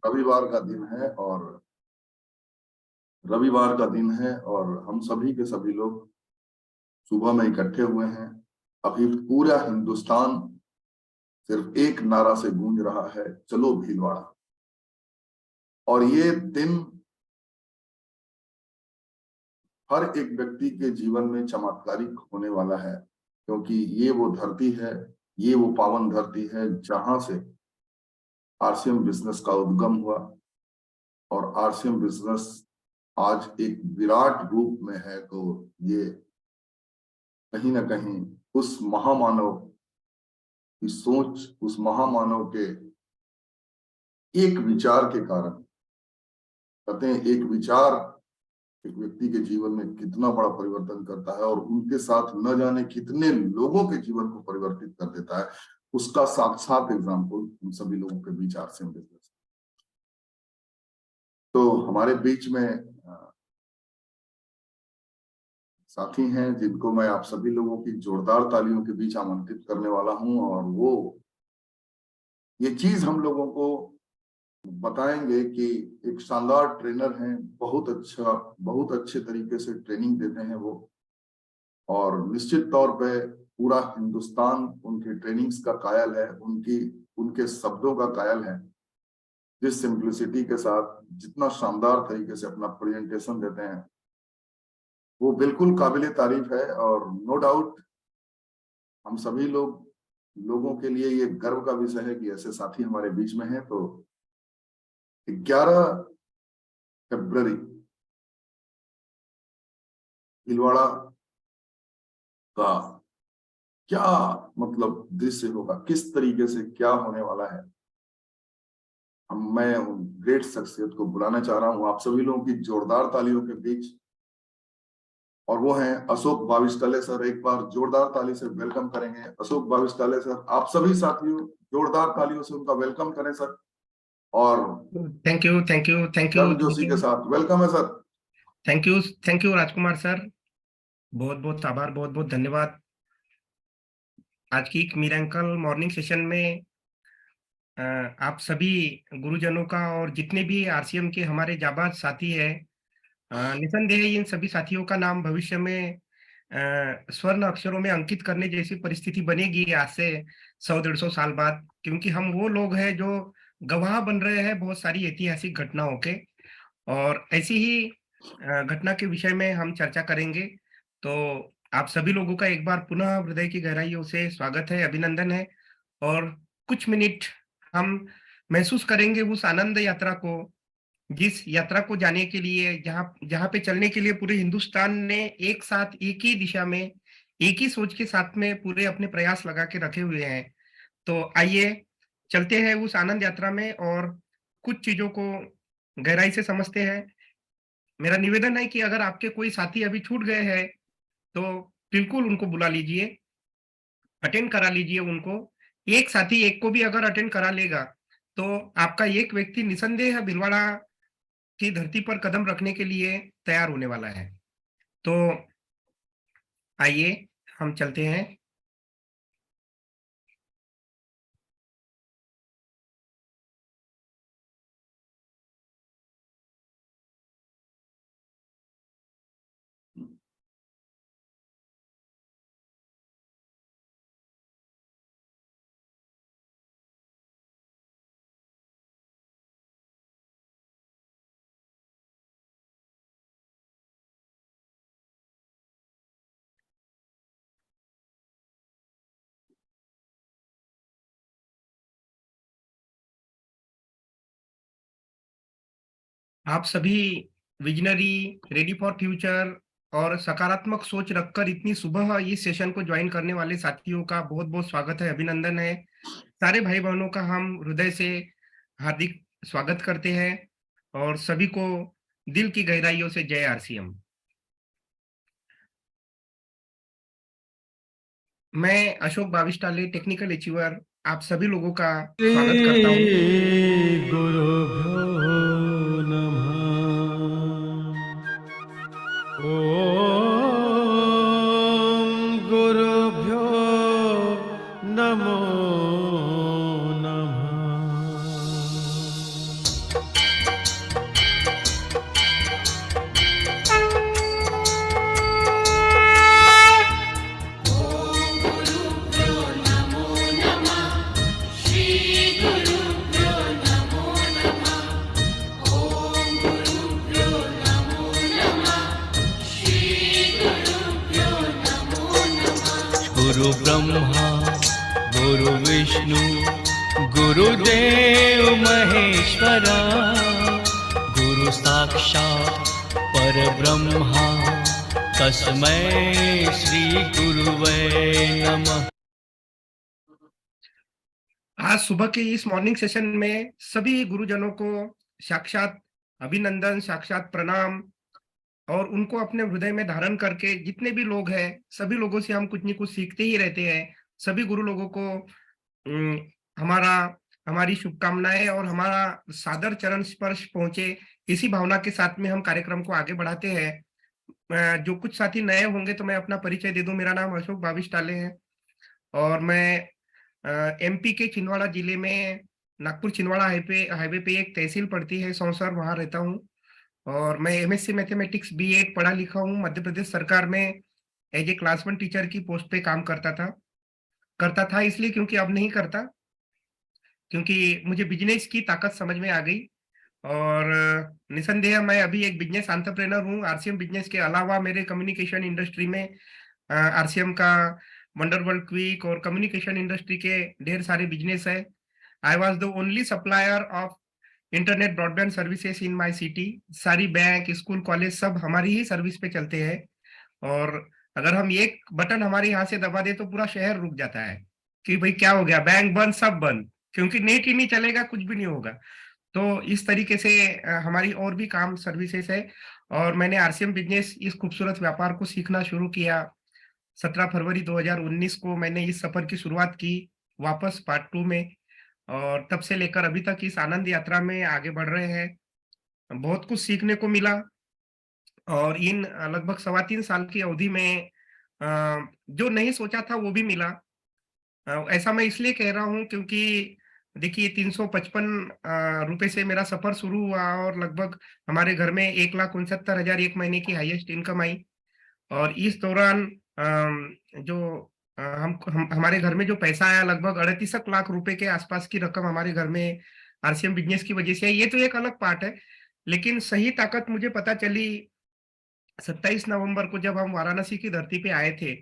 रविवार का दिन है और रविवार का दिन है और हम सभी के सभी लोग सुबह में इकट्ठे हुए हैं। अभी पूरा हिंदुस्तान सिर्फ एक नारा से गूंज रहा है, चलो भीलवाड़ा। और ये दिन हर एक व्यक्ति के जीवन में चमत्कारिक होने वाला है, क्योंकि ये वो धरती है, ये वो पावन धरती है जहां से आरसीएम बिजनेस का उद्गम हुआ। और आरसीएम बिजनेस आज एक विराट रूप में है, तो ये कहीं ना कहीं उस महामानव की सोच, उस महामानव के एक विचार के कारण, कहते हैं एक विचार एक व्यक्ति के जीवन में कितना बड़ा परिवर्तन करता है और उनके साथ न जाने कितने लोगों के जीवन को परिवर्तित कर देता है, उसका साक्षात एग्जाम्पल हम सभी लोगों के बीच आरसीएम बिजनेस। तो हमारे बीच में साथी हैं जिनको मैं आप सभी लोगों की जोरदार तालियों के बीच आमंत्रित करने वाला हूं, और वो ये चीज हम लोगों को बताएंगे कि एक शानदार ट्रेनर हैं, बहुत अच्छे तरीके से ट्रेनिंग देते हैं वो, और निश्चित तौर पे पूरा हिंदुस्तान उनकी ट्रेनिंग्स का कायल है, उनके शब्दों का कायल है। जिस सिंप्लिसिटी के साथ, जितना शानदार तरीके से अपना प्रेजेंटेशन देते हैं, वो बिल्कुल काबिले तारीफ है। और नो डाउट हम सभी लोगों के लिए ये गर्व का विषय है कि ऐसे साथी हमारे बीच में हैं। तो 11 फरवरी भीलवाड़ा का क्या मतलब दृश्य होगा, किस तरीके से क्या होने वाला है, मैं ग्रेट शख्सियत को बुलाना चाह रहा हूं आप सभी लोगों की जोरदार तालियों के बीच, और वो हैं अशोक बाविस्टाले सर। एक बार जोरदार ताली से वेलकम करेंगे अशोक बाविस्टाले सर। आप सभी साथियों जोरदार तालियों से उनका वेलकम करें सर। और थैंक यू जोशी के साथ वेलकम है sir. Thank you Rajkumar sir, बहुत बहुत आभार, बहुत बहुत धन्यवाद। आज की मिरेकल मॉर्निंग सेशन में आप सभी गुरुजनों का और जितने भी आरसीएम के हमारे जाबाज साथी हैं, निसंदेह इन सभी साथियों का नाम भविष्य में स्वर्ण अक्षरों में अंकित करने जैसी परिस्थिति बनेगी आज से 100-150 साल बाद, क्योंकि हम वो लोग हैं जो गवाह बन रहे हैं बहुत सारी ऐतिहासिक घटनाओं के। और ऐसी ही घटना के विषय में हम चर्चा करेंगे। तो आप सभी लोगों का एक बार पुनः हृदय की गहराइयों से स्वागत है, अभिनंदन है। और कुछ मिनट हम महसूस करेंगे उस आनंद यात्रा को, जिस यात्रा को जाने के लिए, जहाँ पे चलने के लिए पूरे हिंदुस्तान ने एक साथ, एक ही दिशा में, एक ही सोच के साथ में पूरे अपने प्रयास लगा के रखे हुए हैं। तो आइए चलते हैं उस आनंद यात्रा में और कुछ चीजों को गहराई से समझते हैं। मेरा निवेदन है कि अगर आपके कोई साथी अभी छूट गए हैं तो बिल्कुल उनको बुला लीजिए, अटेंड करा लीजिए उनको। एक साथी एक को भी अगर अटेंड करा लेगा तो आपका एक व्यक्ति निसंदेह भीलवाड़ा की धरती पर कदम रखने के लिए तैयार होने वाला है। तो आइए हम चलते हैं। आप सभी विजनरी, रेडी फॉर फ्यूचर और सकारात्मक सोच रखकर इतनी सुबह इस सेशन को ज्वाइन करने वाले साथियों का बहुत बहुत स्वागत है, अभिनंदन है। सारे भाई बहनों का हम हृदय से हार्दिक स्वागत करते हैं और सभी को दिल की गहराइयों से जय आरसीएम। मैं अशोक बाविस्टाले, टेक्निकल अचीवर, आप सभी लोगों का स्वागत करता हूँ। गुरुभ्यो नमः। ओम गुरुभ्यो नमो नमः। ब्रह्मा गुरु विष्णु गुरुदेव महेश्वरा गुरु साक्षात् परब्रह्मा तस्मै श्री गुरुवे नमः। आज सुबह के इस मॉर्निंग सेशन में सभी गुरुजनों को साक्षात अभिनंदन, साक्षात प्रणाम, और उनको अपने हृदय में धारण करके जितने भी लोग हैं सभी लोगों से हम कुछ न कुछ सीखते ही रहते हैं। सभी गुरु लोगों को हमारी शुभकामनाएं और हमारा सादर चरण स्पर्श पहुंचे, इसी भावना के साथ में हम कार्यक्रम को आगे बढ़ाते हैं। जो कुछ साथी नए होंगे तो मैं अपना परिचय दे दूं। मेरा नाम अशोक भाविष्टाले है और मैं एमपी के छिंदवाड़ा जिले में नागपुर छिंदवाड़ा हाईवे पे एक तहसील पड़ती है सौंसर, वहां रहता हूँ। और मैं एमएससी मैथमेटिक्स B.Ed पढ़ा लिखा हूँ। मध्य प्रदेश सरकार में एज ए क्लास 1 टीचर की पोस्ट पे काम करता था इसलिए क्योंकि अब नहीं करता, क्योंकि मुझे बिजनेस की ताकत समझ में आ गई। और निसंदेह मैं अभी एक बिजनेस एंटरप्रेन्योर हूँ। आरसीएम बिजनेस के अलावा मेरे कम्युनिकेशन इंडस्ट्री में आरसीएम का वंडरवर्ल्ड क्विक और कम्युनिकेशन इंडस्ट्री के ढेर सारे बिजनेस है। I was the only supplier of internet broadband services in my city. सारी बैंक, स्कूल, कॉलेज सब हमारी ही सर्विस पे चलते हैं। और अगर हम एक बटन हमारे यहाँ से दबा दे तो पूरा शहर रुक जाता है कि भाई क्या हो गया, बैंक बंद, सब बंद, क्योंकि नेट ही नहीं चलेगा, कुछ भी नहीं होगा। तो इस तरीके से हमारी और भी काम सर्विसेज है। और मैंने आरसीएम बिजनेस इस खूबसूरत व्यापार को सीखना शुरू किया 17 फरवरी 2019 को। मैंने इस सफर की शुरुआत की वापस पार्ट 2 में, और तब से लेकर अभी तक इस आनंद यात्रा में आगे बढ़ रहे हैं। बहुत कुछ सीखने को मिला और इन लगभग 3.25 साल की अवधि में जो नहीं सोचा था वो भी मिला। ऐसा मैं इसलिए कह रहा हूँ क्योंकि देखिए 355 रुपए से मेरा सफर शुरू हुआ और लगभग हमारे घर में 1,69,000 एक महीने की हाईएस्ट इनकम आई। और इस दौरान जो हमारे घर में जो पैसा आया लगभग 38 लाख रुपए के आसपास की रकम हमारे घर में आरसीएम बिजनेस की वजह से है। ये तो एक अलग पार्ट है, लेकिन सही ताकत मुझे पता चली 27 नवंबर को जब हम वाराणसी की धरती पे आए थे।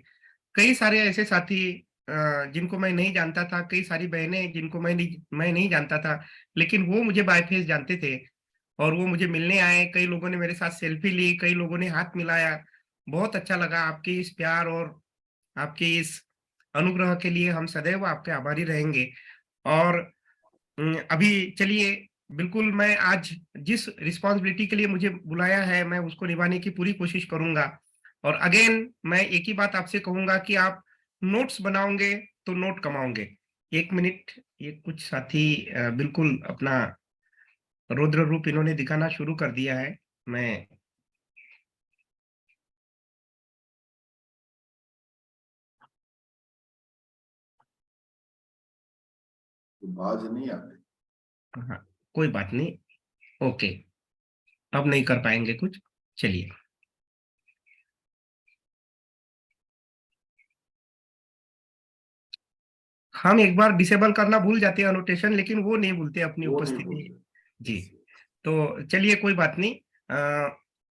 कई सारे ऐसे साथी जिनको मैं नहीं जानता था, कई सारी बहनें जिनको मैं नहीं जानता था, लेकिन वो मुझे बाय फेस जानते थे और वो मुझे मिलने आए। कई लोगों ने मेरे साथ सेल्फी ली, कई लोगों ने हाथ मिलाया। बहुत अच्छा लगा। आपके इस प्यार और आपके इस अनुग्रह के लिए हम सदैव आपके आभारी रहेंगे। और अभी चलिए, बिल्कुल मैं आज जिस रिस्पॉन्सिबिलिटी के लिए मुझे बुलाया है मैं उसको निभाने की पूरी कोशिश करूंगा। और अगेन मैं एक ही बात आपसे कहूंगा कि आप नोट्स बनाओगे तो नोट कमाओगे। 1 मिनट, ये कुछ साथी बिल्कुल अपना रौद्र रूप इन्होंने दिखाना शुरू कर दिया है। मैं बाज नहीं आते। हाँ, कोई बात नहीं, ओके, अब नहीं कर पाएंगे कुछ। चलिए, हम एक बार डिसेबल करना भूल जाते हैं अनोटेशन, लेकिन वो नहीं भूलते अपनी वो नहीं उपस्थिति। बोलते। जी, तो चलिए कोई बात नहीं।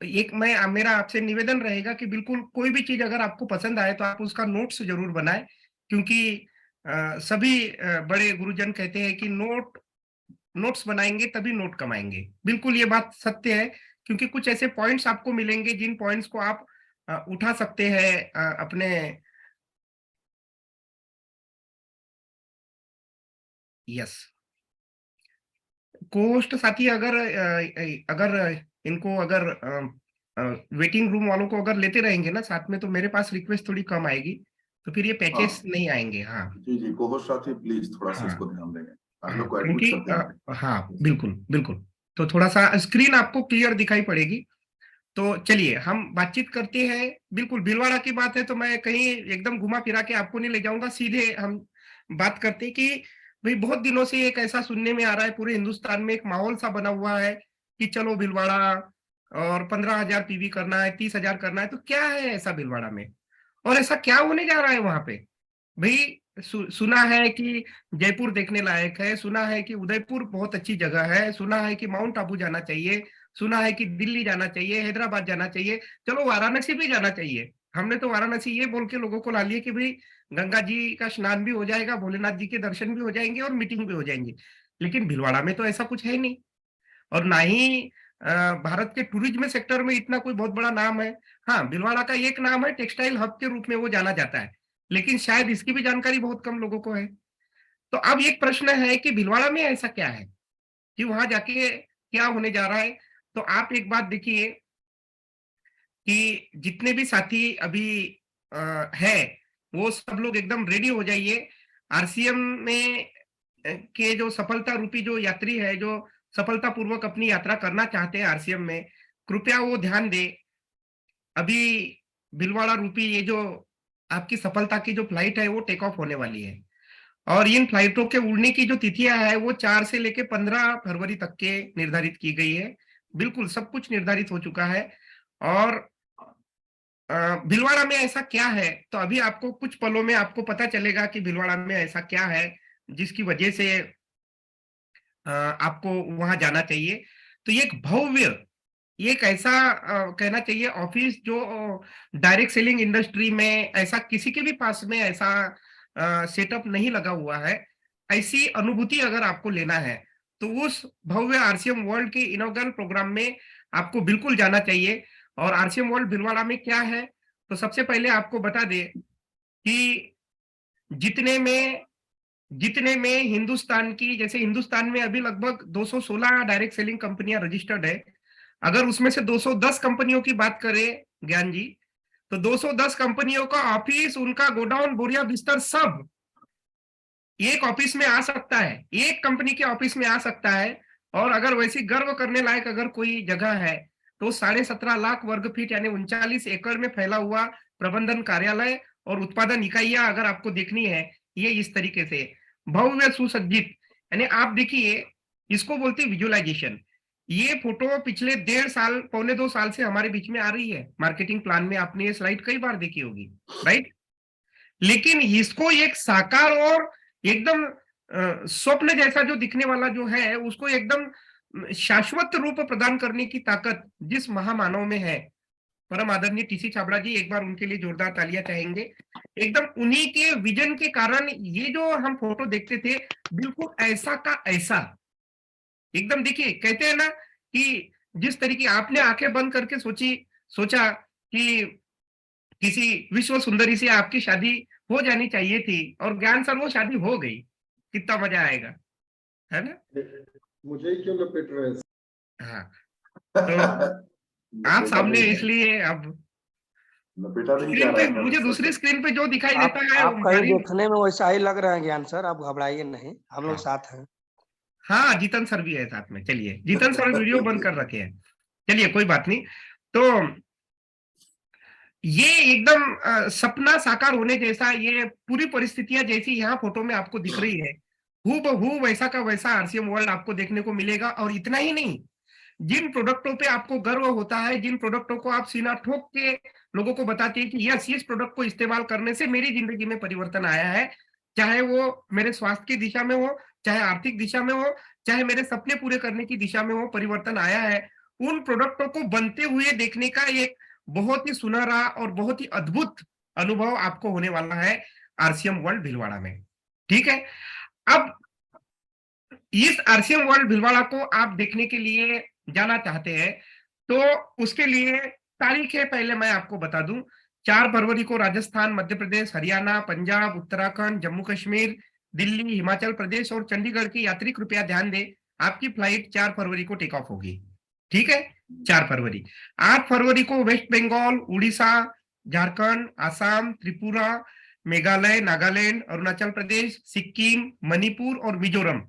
एक मेरा आपसे निवेदन रहेगा कि बिल्कुल कोई भी चीज अगर आपको पसंद आए तो आप उसका नोट्स जरूर बनाएं, क्योंकि सभी बड़े गुरुजन कहते हैं कि नोट्स बनाएंगे तभी नोट कमाएंगे। बिल्कुल ये बात सत्य है, क्योंकि कुछ ऐसे पॉइंट्स आपको मिलेंगे जिन पॉइंट्स को आप उठा सकते हैं अपने। यस, कोस्ट साथी अगर इनको अगर वेटिंग रूम वालों को अगर लेते रहेंगे ना साथ में, तो मेरे पास रिक्वेस्ट थोड़ी कम आएगी, तो फिर ये पैचेस हाँ नहीं आएंगे। हाँ जी जी, कोहोश साथी प्लीज थोड़ा सा हाँ इसको ध्यान देंगे। हम हाँ, लोग को एडमिट क्योंकि करते हैं। हाँ बिल्कुल बिल्कुल, तो थोड़ा सा स्क्रीन आपको क्लियर दिखाई पड़ेगी। तो चलिए हम बातचीत करते हैं। बिल्कुल भीलवाड़ा की बात है तो मैं कहीं एकदम घुमा फिरा के आपको नहीं ले जाऊंगा, सीधे हम बात करते हैं कि भाई बहुत दिनों से एक ऐसा सुनने में आ रहा है, पूरे हिंदुस्तान में एक माहौल सा बना हुआ है कि चलो भीलवाड़ा, और 15,000 पीवी करना है, 30,000 करना है। तो क्या है ऐसा भीलवाड़ा में, और ऐसा क्या होने जा रहा है वहां पे? भाई सुना है कि जयपुर देखने लायक है, सुना है कि उदयपुर बहुत अच्छी जगह है, सुना है कि माउंट आबू जाना चाहिए, सुना है कि दिल्ली जाना चाहिए, हैदराबाद जाना चाहिए, चलो वाराणसी भी जाना चाहिए। हमने तो वाराणसी ये बोल के लोगों को ला लिया कि भाई गंगा जी का स्नान भी हो जाएगा, भोलेनाथ जी के दर्शन भी हो जाएंगे और मीटिंग भी हो जाएंगी। लेकिन भीलवाड़ा में तो ऐसा कुछ है नहीं, और ना ही भारत के टूरिज्म सेक्टर में इतना कोई बहुत बड़ा नाम है। हाँ, भीलवाड़ा का एक नाम है, टेक्सटाइल हब के रूप में वो जाना जाता है, लेकिन शायद इसकी भी जानकारी बहुत कम लोगों को है। तो अब एक प्रश्न है कि भीलवाड़ा में ऐसा क्या है कि वहां जाके क्या होने जा रहा है। तो आप एक बात देखिए कि जितने भी साथी अभी है, वो सब लोग एकदम रेडी हो जाइए। आरसीएम में के जो सफलता रूपी जो यात्री है, जो सफलता पूर्वक अपनी यात्रा करना चाहते हैं आरसीएम में, कृपया वो ध्यान दे। अभी भीलवाड़ा रूपी ये जो आपकी सफलता की जो फ्लाइट है वो टेक ऑफ होने वाली है, और इन फ्लाइटों के उड़ने की जो तिथियां है वो 4 से लेके 15 फरवरी तक के निर्धारित की गई है। बिल्कुल सब कुछ निर्धारित हो चुका है। और भीलवाड़ा में ऐसा क्या है, तो अभी आपको कुछ पलों में आपको पता चलेगा कि भीलवाड़ा में ऐसा क्या है जिसकी वजह से आपको वहां जाना चाहिए। तो ये एक भव्य, ये एक ऐसा कहना चाहिए ऑफिस जो डायरेक्ट सेलिंग इंडस्ट्री में ऐसा किसी के भी पास में ऐसा सेटअप नहीं लगा हुआ है। ऐसी अनुभूति अगर आपको लेना है तो उस भव्य आरसीएम वर्ल्ड के इनॉग्रल प्रोग्राम में आपको बिल्कुल जाना चाहिए। और आरसीएम वर्ल्ड भीलवाड़ा में क्या है, तो सबसे पहले आपको बता दे कि जितने में हिंदुस्तान की, जैसे हिंदुस्तान में अभी लगभग 216 डायरेक्ट सेलिंग कंपनियां रजिस्टर्ड है। अगर उसमें से 210 कंपनियों की बात करें ज्ञान जी, तो 210 कंपनियों का ऑफिस, उनका गोडाउन, बोरिया, बिस्तर सब एक ऑफिस में आ सकता है, एक कंपनी के ऑफिस में आ सकता है। और अगर वैसी गर्व करने लायक अगर कोई जगह है तो 17.5 लाख वर्ग फीट यानी 39 एकड़ में फैला हुआ प्रबंधन कार्यालय और उत्पादन इकाइयां अगर आपको देखनी है, ये इस तरीके से भव्य सुसज्जित, यानी आप देखिए, इसको बोलते हैं विजुअलाइजेशन। ये फोटो पिछले 1.5 साल, पौने 2 साल से हमारे बीच में आ रही है मार्केटिंग प्लान में, आपने ये स्लाइड कई बार देखी होगी, राइट। लेकिन इसको एक साकार और एकदम स्वप्न जैसा जो दिखने वाला जो है, उसको एकदम शाश्वत रूप प्रदान करने की ताकत जिस महामानव में है, परम आदरणीय टीसी छाबड़ा जी, एक बार उनके लिए जोरदार तालियां चाहेंगे। एकदम उन्हीं के विजन के कारण ये जो हम फोटो देखते थे, बिल्कुल ऐसा का ऐसा एकदम, देखिए कहते हैं ना कि जिस तरीके आपने आंखें बंद करके सोचा कि किसी विश्व सुंदरी से आपकी शादी हो जानी चाहिए थी, और ज्ञान सर वो शादी हो गई, कितना मजा आएगा, है ना। मुझे ही क्यों लपेट रहे हैं? हाँ, तो आप सामने इसलिए अब लपेटा नहीं जा स्क्रीन पे, रहा है। मुझे दूसरी स्क्रीन पे जो दिखाई देता है आप कहीं हमारी, देखने में वैसा ही लग रहा है ज्ञान सर, आप घबराइए नहीं, हम लोग साथ हैं। हाँ, जीतन सर भी है साथ में। चलिए, जीतन सर वीडियो बंद कर रखे हैं, चलिए कोई बात नहीं। तो ये एकदम सपना साकार होने जैसा, ये पूरी परिस्थितियां जैसी यहाँ फोटो में आपको दिख रही है, हूबहू वैसा का वैसा आरसीएम वर्ल्ड आपको देखने को मिलेगा। और इतना ही नहीं, जिन प्रोडक्टों पे आपको गर्व होता है, जिन प्रोडक्टों को आप सीना ठोक के लोगों को बताते हैं कि यस, इस प्रोडक्ट को इस्तेमाल करने से मेरी जिंदगी में परिवर्तन आया है, चाहे वो मेरे स्वास्थ्य की दिशा में हो, चाहे आर्थिक दिशा में हो, चाहे मेरे सपने पूरे करने की दिशा में हो, परिवर्तन आया है, उन प्रोडक्टों को बनते हुए देखने का एक बहुत ही सुनहरा और बहुत ही अद्भुत अनुभव आपको होने वाला है आरसीएम वर्ल्ड भीलवाड़ा में। ठीक है, अब इस आरसीएम वर्ल्ड भीलवाड़ा को आप देखने के लिए जाना चाहते हैं तो उसके लिए तारीखें पहले मैं आपको बता दूं। 4 फरवरी को राजस्थान, मध्य प्रदेश, हरियाणा, पंजाब, उत्तराखंड, जम्मू कश्मीर, दिल्ली, हिमाचल प्रदेश और चंडीगढ़ की यात्री कृपया ध्यान दें, आपकी फ्लाइट 4 फरवरी को टेक ऑफ होगी। ठीक है, 4 फरवरी। 8 फरवरी को वेस्ट बंगाल, उड़ीसा, झारखंड, आसाम, त्रिपुरा, मेघालय, नागालैंड, अरुणाचल प्रदेश, सिक्किम, मणिपुर और मिजोरम,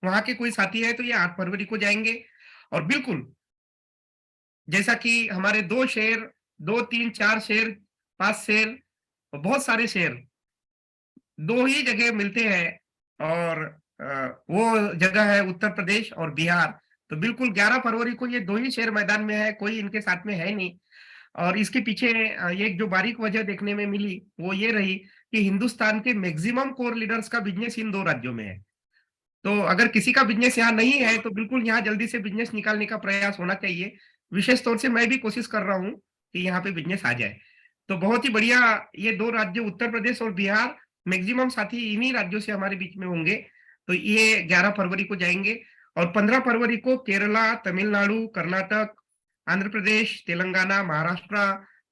वहां के कोई साथी है तो ये 8 फरवरी को जाएंगे। और बिल्कुल जैसा कि हमारे 2 शहर, 2, 3, 4 शहर, 5 शहर, बहुत सारे शहर 2 ही जगह मिलते हैं, और वो जगह है उत्तर प्रदेश और बिहार। तो बिल्कुल 11 फरवरी को ये 2 ही शहर मैदान में है, कोई इनके साथ में है नहीं। और इसके पीछे एक जो बारीक वजह देखने में मिली वो ये रही कि हिंदुस्तान के मैक्सिमम कोर लीडर्स का बिजनेस इन 2 राज्यों में है। तो अगर किसी का बिजनेस यहाँ नहीं है तो बिल्कुल यहाँ जल्दी से बिजनेस निकालने का प्रयास होना चाहिए। विशेष तौर से मैं भी कोशिश कर रहा हूँ कि यहाँ पे बिजनेस आ जाए। तो बहुत ही बढ़िया, ये 2 राज्य उत्तर प्रदेश और बिहार, मैक्सिमम साथी इन्हीं राज्यों से हमारे बीच में होंगे। तो ये 11 फरवरी को जाएंगे और 15 फरवरी को केरला, तमिलनाडु, कर्नाटक, आंध्र प्रदेश, तेलंगाना, महाराष्ट्र,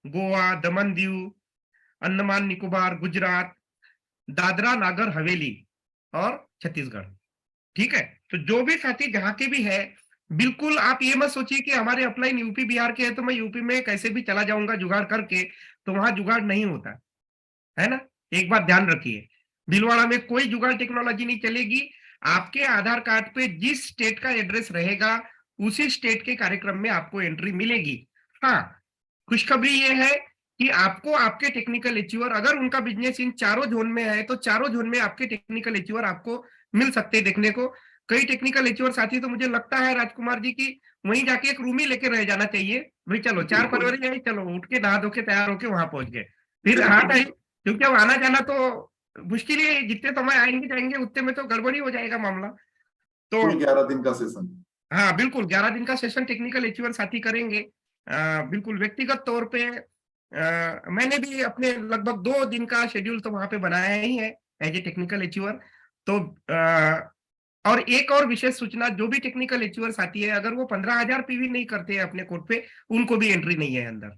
गोवा, दमन दीव, अंडमान निकोबार, गुजरात, दादरा नागर हवेली और छत्तीसगढ़। ठीक है, तो जो भी साथी जहां के भी है, बिल्कुल आप ये मत सोचिए कि हमारे अपलाइन यूपी बिहार के है तो मैं यूपी में कैसे भी चला जाऊंगा जुगाड़ करके, तो वहां जुगाड़ नहीं होता है ना। एक बात ध्यान रखिए, भीलवाड़ा में कोई जुगाड़ टेक्नोलॉजी नहीं चलेगी। आपके आधार कार्ड पे जिस स्टेट का एड्रेस रहेगा उसी स्टेट के कार्यक्रम में आपको एंट्री मिलेगी। हाँ, खुशखबरी ये है कि आपको आपके टेक्निकल अचीवर, अगर उनका बिजनेस इन चारों जोन में है तो चारों जोन में आपके टेक्निकल अचीवर आपको मिल सकते हैं देखने को। कई टेक्निकल अचीवर साथी तो मुझे लगता है राजकुमार जी की वहीं जाके एक रूम ही लेके रह जाना चाहिए भाई, चलो 4 फरवरी है, चलो उठ के नहा धो के तैयार होके वहां पहुंच गए। फिर हाँ नहीं, क्योंकि अब आना जाना तो मुश्किल ही, जितने समय आएंगे जाएंगे उतने में तो गड़बड़ी हो जाएगा मामला। तो 11 दिन का सेशन। हाँ बिल्कुल, 11 दिन का सेशन टेक्निकल अचीवर साथी करेंगे। बिल्कुल व्यक्तिगत तौर पे मैंने भी अपने लगभग 2 दिन का शेड्यूल तो वहां पे बनाया ही है एज ए टेक्निकल अचीवर। तो और एक और विशेष सूचना, जो भी टेक्निकल अचीवर साथी है, अगर वो 15,000 पीवी नहीं करते हैं अपने कोड पे, उनको भी एंट्री नहीं है अंदर।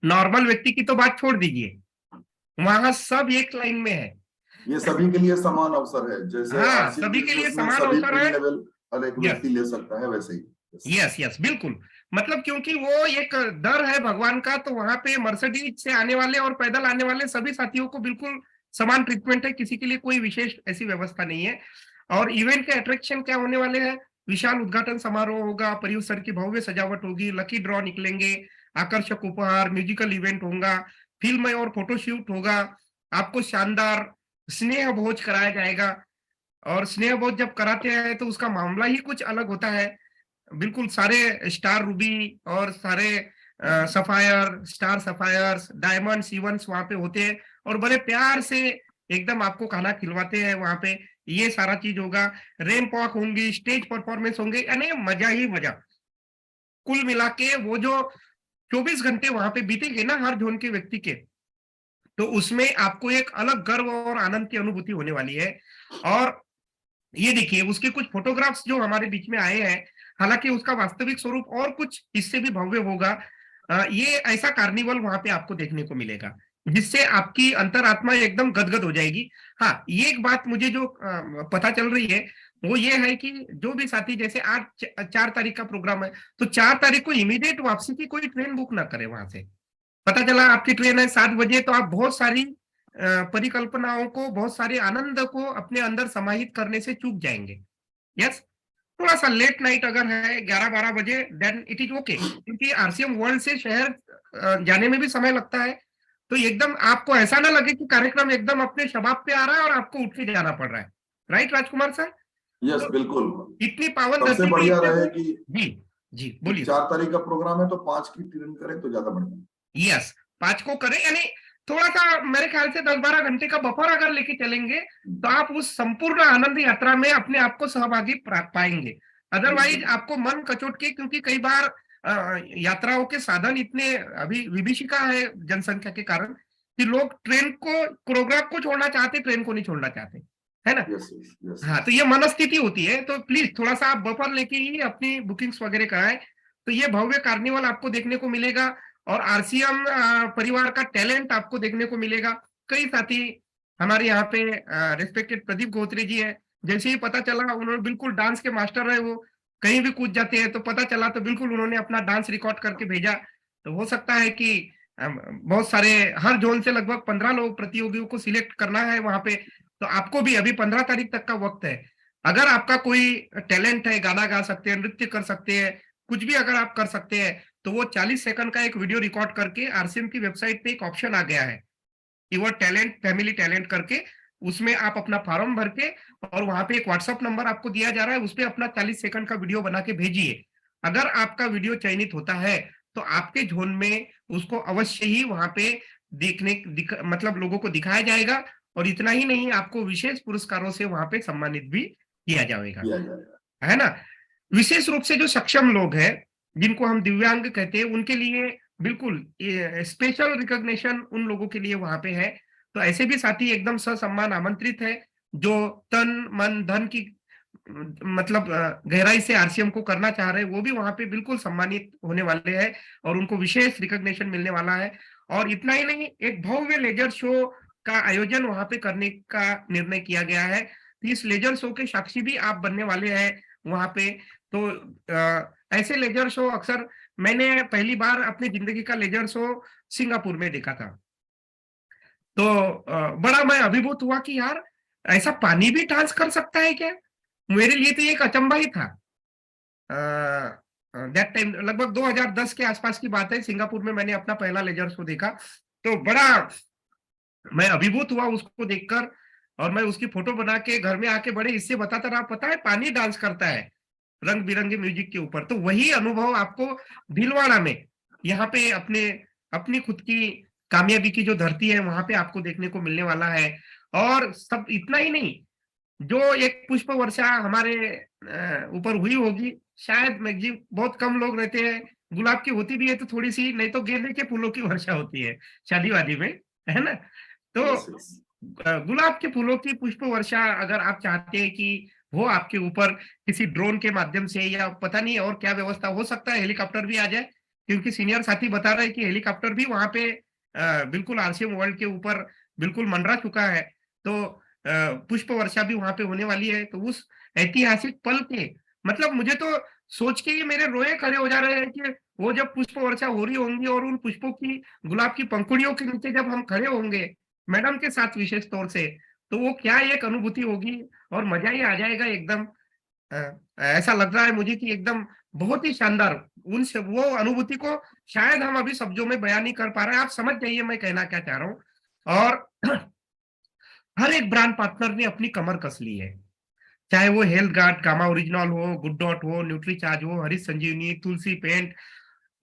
नॉर्मल व्यक्ति की तो बात छोड़ दीजिए, वहां सब एक लाइन में है। ये सभी के लिए समान अवसर है, जैसे हाँ, RC सभी के लिए business में समान सभी अवसर है। लेवल हर एक व्यक्ति ले सकता है, वैसे ही। यस यस बिल्कुल, मतलब क्योंकि वो एक दर है भगवान का, तो वहां पे मर्सिडीज से आने वाले और पैदल आने वाले सभी साथियों को बिल्कुल समान ट्रीटमेंट है, किसी के लिए कोई विशेष ऐसी व्यवस्था नहीं है। और इवेंट के अट्रैक्शन क्या होने वाले हैं, विशाल उद्घाटन समारोह होगा, परिसर की भव्य सजावट होगी, लकी ड्रॉ निकलेंगे, आकर्षक उपहार, म्यूजिकल इवेंट होगा, फिल्म और फोटोशूट होगा, आपको शानदार स्नेह भोज कराया जाएगा। और स्नेह भोज जब कराते हैं तो उसका मामला ही कुछ अलग होता है। बिल्कुल सारे स्टार रूबी और सारे sapphire, star sapphires, diamond events वहां पे होते हैं और बड़े प्यार से एकदम आपको खाना खिलवाते हैं वहां पे। ये सारा चीज होगा, रेन वॉक होंगी, स्टेज परफॉर्मेंस होंगे, यानी मजा ही मजा। कुल मिला के वो जो 24 घंटे वहां पे बीतेंगे ना हर जोन के व्यक्ति के, तो उसमें आपको एक अलग गर्व और आनंद की अनुभूति होने वाली है। और ये देखिए उसके कुछ फोटोग्राफ्स जो हमारे बीच में आए हैं, हालांकि उसका वास्तविक स्वरूप और कुछ इससे भी भव्य होगा। ये ऐसा कार्निवल वहां पे आपको देखने को मिलेगा जिससे आपकी अंतरात्मा एकदम गदगद हो जाएगी। हाँ, ये एक बात मुझे जो पता चल रही है वो ये है कि जो भी साथी, जैसे आज 4 तारीख का प्रोग्राम है, तो 4 तारीख को इमीडिएट वापसी की कोई ट्रेन बुक ना करे। वहां से पता चला आपकी ट्रेन है 7 बजे, तो आप बहुत सारी परिकल्पनाओं को, बहुत सारे आनंद को अपने अंदर समाहित करने से चूक जाएंगे। यस, थोड़ा सा लेट नाइट अगर है 11-12 बजे, देन इट इज ओके, क्योंकि आरसीएम वर्ल्ड से शहर जाने में भी समय लगता है। तो एकदम आपको ऐसा ना लगे कि कार्यक्रम एकदम अपने शबाब पे आ रहा है और आपको उठ के जाना पड़ रहा है। राइट राजकुमार सर? यस, तो बिल्कुल। इतनी पावन सबसे धरती पे बढ़िया रहे कि जी जी बोलिए। 4 तारीख का प्रोग्राम है तो 5 की ट्रेन करें तो ज्यादा बढ़िया। यस, 5 को करें, यानी थोड़ा सा मेरे ख्याल से 10-12 घंटे का बफर अगर लेके चलेंगे तो आप उस संपूर्ण आनंद यात्रा में अपने आप को सहभागी पाएंगे। अदरवाइज आपको मन कचोट के, क्योंकि कई बार यात्राओं के साधन इतने अभी विभीषिका है जनसंख्या के कारण कि लोग ट्रेन को, प्रोग्राम को छोड़ना चाहते, ट्रेन को नहीं छोड़ना चाहते, है ना। Yes yes yes. हाँ, तो ये मनस्थिति होती है। तो प्लीज थोड़ा सा आप बफर लेके ही अपनी बुकिंग्स वगैरह कराएं। तो ये भव्य कार्निवल आपको देखने को मिलेगा और आरसीएम परिवार का टैलेंट आपको देखने को मिलेगा। कई साथी हमारे यहाँ पे रिस्पेक्टेड प्रदीप गोत्रे जी है, जैसे ही पता चला उन्होंने, बिल्कुल डांस के मास्टर है वो, कहीं भी कूद जाते हैं, तो पता चला तो बिल्कुल उन्होंने अपना डांस रिकॉर्ड करके भेजा। तो हो सकता है कि बहुत सारे, हर जोन से लगभग 15 लोग प्रतियोगियों को सिलेक्ट करना है वहां पे। तो आपको भी अभी 15 तारीख तक का वक्त है। अगर आपका कोई टैलेंट है, गाना गा सकते हैं, नृत्य कर सकते हैं, कुछ भी अगर आप कर सकते हैं, तो वो 40 सेकंड का एक वीडियो रिकॉर्ड करके आरसीएम की वेबसाइट पे एक ऑप्शन आ गया है योर टैलेंट, फैमिली टैलेंट करके, उसमें आप अपना फॉर्म भर के, और वहां पे एक व्हाट्सएप नंबर आपको दिया जा रहा है, उस पर अपना 40 सेकंड का वीडियो बना के भेजिए। अगर आपका वीडियो चयनित होता है तो आपके जोन में उसको अवश्य ही वहां पे मतलब लोगों को दिखाया जाएगा। और इतना ही नहीं, आपको विशेष पुरस्कारों से वहां पे सम्मानित भी किया जाएगा, है ना। विशेष रूप से जो सक्षम लोग हैं, जिनको हम दिव्यांग कहते हैं, उनके लिए बिल्कुल ये स्पेशल रिकॉग्निशन उन लोगों के लिए वहां पे है। तो ऐसे भी साथी एकदम ससम्मान आमंत्रित है जो तन मन धन की मतलब गहराई से आरसीएम को करना चाह रहे हैं, वो भी वहां पे बिल्कुल सम्मानित होने वाले हैं और उनको विशेष रिकॉग्निशन मिलने वाला है। और इतना ही नहीं, एक भव्य लेजर शो का आयोजन वहां पे करने का निर्णय किया गया है। तो इस लेजर शो के साक्षी भी आप बनने वाले हैं वहां पे। तो ऐसे लेजर शो अक्सर मैंने पहली बार अपनी जिंदगी का लेजर शो सिंगापुर में देखा था। तो बड़ा मैं अभिभूत हुआ कि यार ऐसा पानी भी डांस कर सकता है क्या? मेरे लिए तो ये एक अचंभा ही था। दैट टाइम लगभग 2010 के आसपास की बात है, सिंगापुर में मैंने अपना पहला लेजर शो देखा। तो बड़ा मैं अभिभूत हुआ उसको देखकर और मैं उसकी फोटो बना के घर में आके बड़े इससे बताता रहा, पता है पानी डांस करता है रंग बिरंगे म्यूजिक के ऊपर। तो वही अनुभव आपको भीलवाड़ा में यहाँ पे अपनी खुद की कामयाबी की जो धरती है वहां पे आपको देखने को मिलने वाला है। और सब इतना ही नहीं, जो एक पुष्प वर्षा हमारे ऊपर हुई होगी, शायद मैक्सिमम बहुत कम लोग रहते हैं, गुलाब की होती भी है तो थोड़ी सी, नहीं तो गेंदे के फूलों की वर्षा होती है शादी वादी में, है ना। तो Yes, yes. गुलाब के फूलों की पुष्प वर्षा अगर आप चाहते हैं कि वो आपके ऊपर किसी ड्रोन के माध्यम से या पता नहीं और क्या व्यवस्था हो सकता है, हेलीकॉप्टर भी आ जाए, क्योंकि सीनियर साथी बता रहे हैं कि हेलीकॉप्टर भी वहां पे बिल्कुल आरसीएम वर्ल्ड के ऊपर बिल्कुल मंडरा चुका है। तो पुष्प वर्षा भी वहां पे होने वाली है। तो उस ऐतिहासिक पल के मतलब मुझे तो सोच के ही मेरे रोए खड़े हो जा रहे हैं कि वो जब पुष्प वर्षा हो रही होंगी और उन पुष्पों की गुलाब की पंखुड़ियों के नीचे जब हम खड़े होंगे मैडम के साथ विशेष तौर से, तो वो क्या एक अनुभूति होगी और मजा ही आ जाएगा एकदम। ऐसा लग रहा है मुझे कि एकदम बहुत ही शानदार उनसे वो अनुभूति को शायद हम अभी शब्दों में बयान नहीं कर पा रहे हैं। आप समझ जाइए मैं कहना क्या चाह रहा हूँ। और हर एक ब्रांड पार्टनर ने अपनी कमर कस ली है, चाहे वो हेल्थ गार्ड, गामा ओरिजिनल हो, गुड डॉट हो, न्यूट्रीचार्ज हो, हरीश संजीवनी, तुलसी पेंट,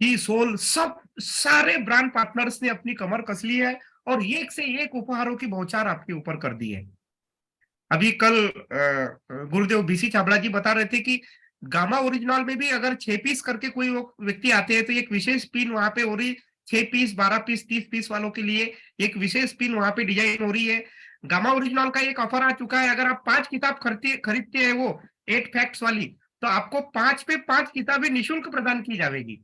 ही सोल, सब सारे ब्रांड पार्टनर्स ने अपनी कमर कस ली है और एक से एक उपहारों की बौछार आपके ऊपर कर दी है। अभी कल गुरुदेव बीसी छाबड़ा जी बता रहे थे कि गामा ओरिजिनल में भी अगर 6 पीस करके कोई व्यक्ति आते हैं तो एक विशेष पिन वहां पे हो रही, 6 पीस, 12 पीस, 30 पीस वालों के लिए एक विशेष पिन वहां पे डिजाइन हो रही है। गामा ओरिजिनल का एक ऑफर आ चुका है, अगर आप 5 किताब खरीदते हैं वो 8 फैक्ट्स वाली, तो आपको 5 पे 5 किताबें निःशुल्क प्रदान की जाएगी,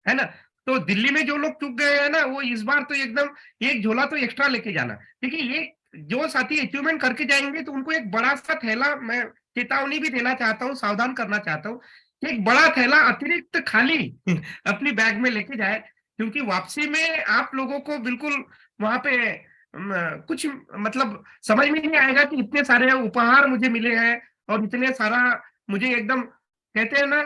है ना। तो दिल्ली में जो लोग चुक गए हैं ना, वो इस बार तो एकदम एक झोला तो एक्स्ट्रा लेके जाना, क्योंकि ये जो साथी अचीवमेंट करके जाएंगे तो उनको एक बड़ा सा थैला, मैं चेतावनी भी देना चाहता हूँ, सावधान करना चाहता हूँ, एक बड़ा थैला अतिरिक्त खाली अपनी बैग में लेके जाए, क्योंकि वापसी में आप लोगों को बिल्कुल वहां पे कुछ मतलब समझ में नहीं आएगा कि इतने सारे उपहार मुझे मिले हैं और इतने सारा मुझे एकदम कहते हैं ना,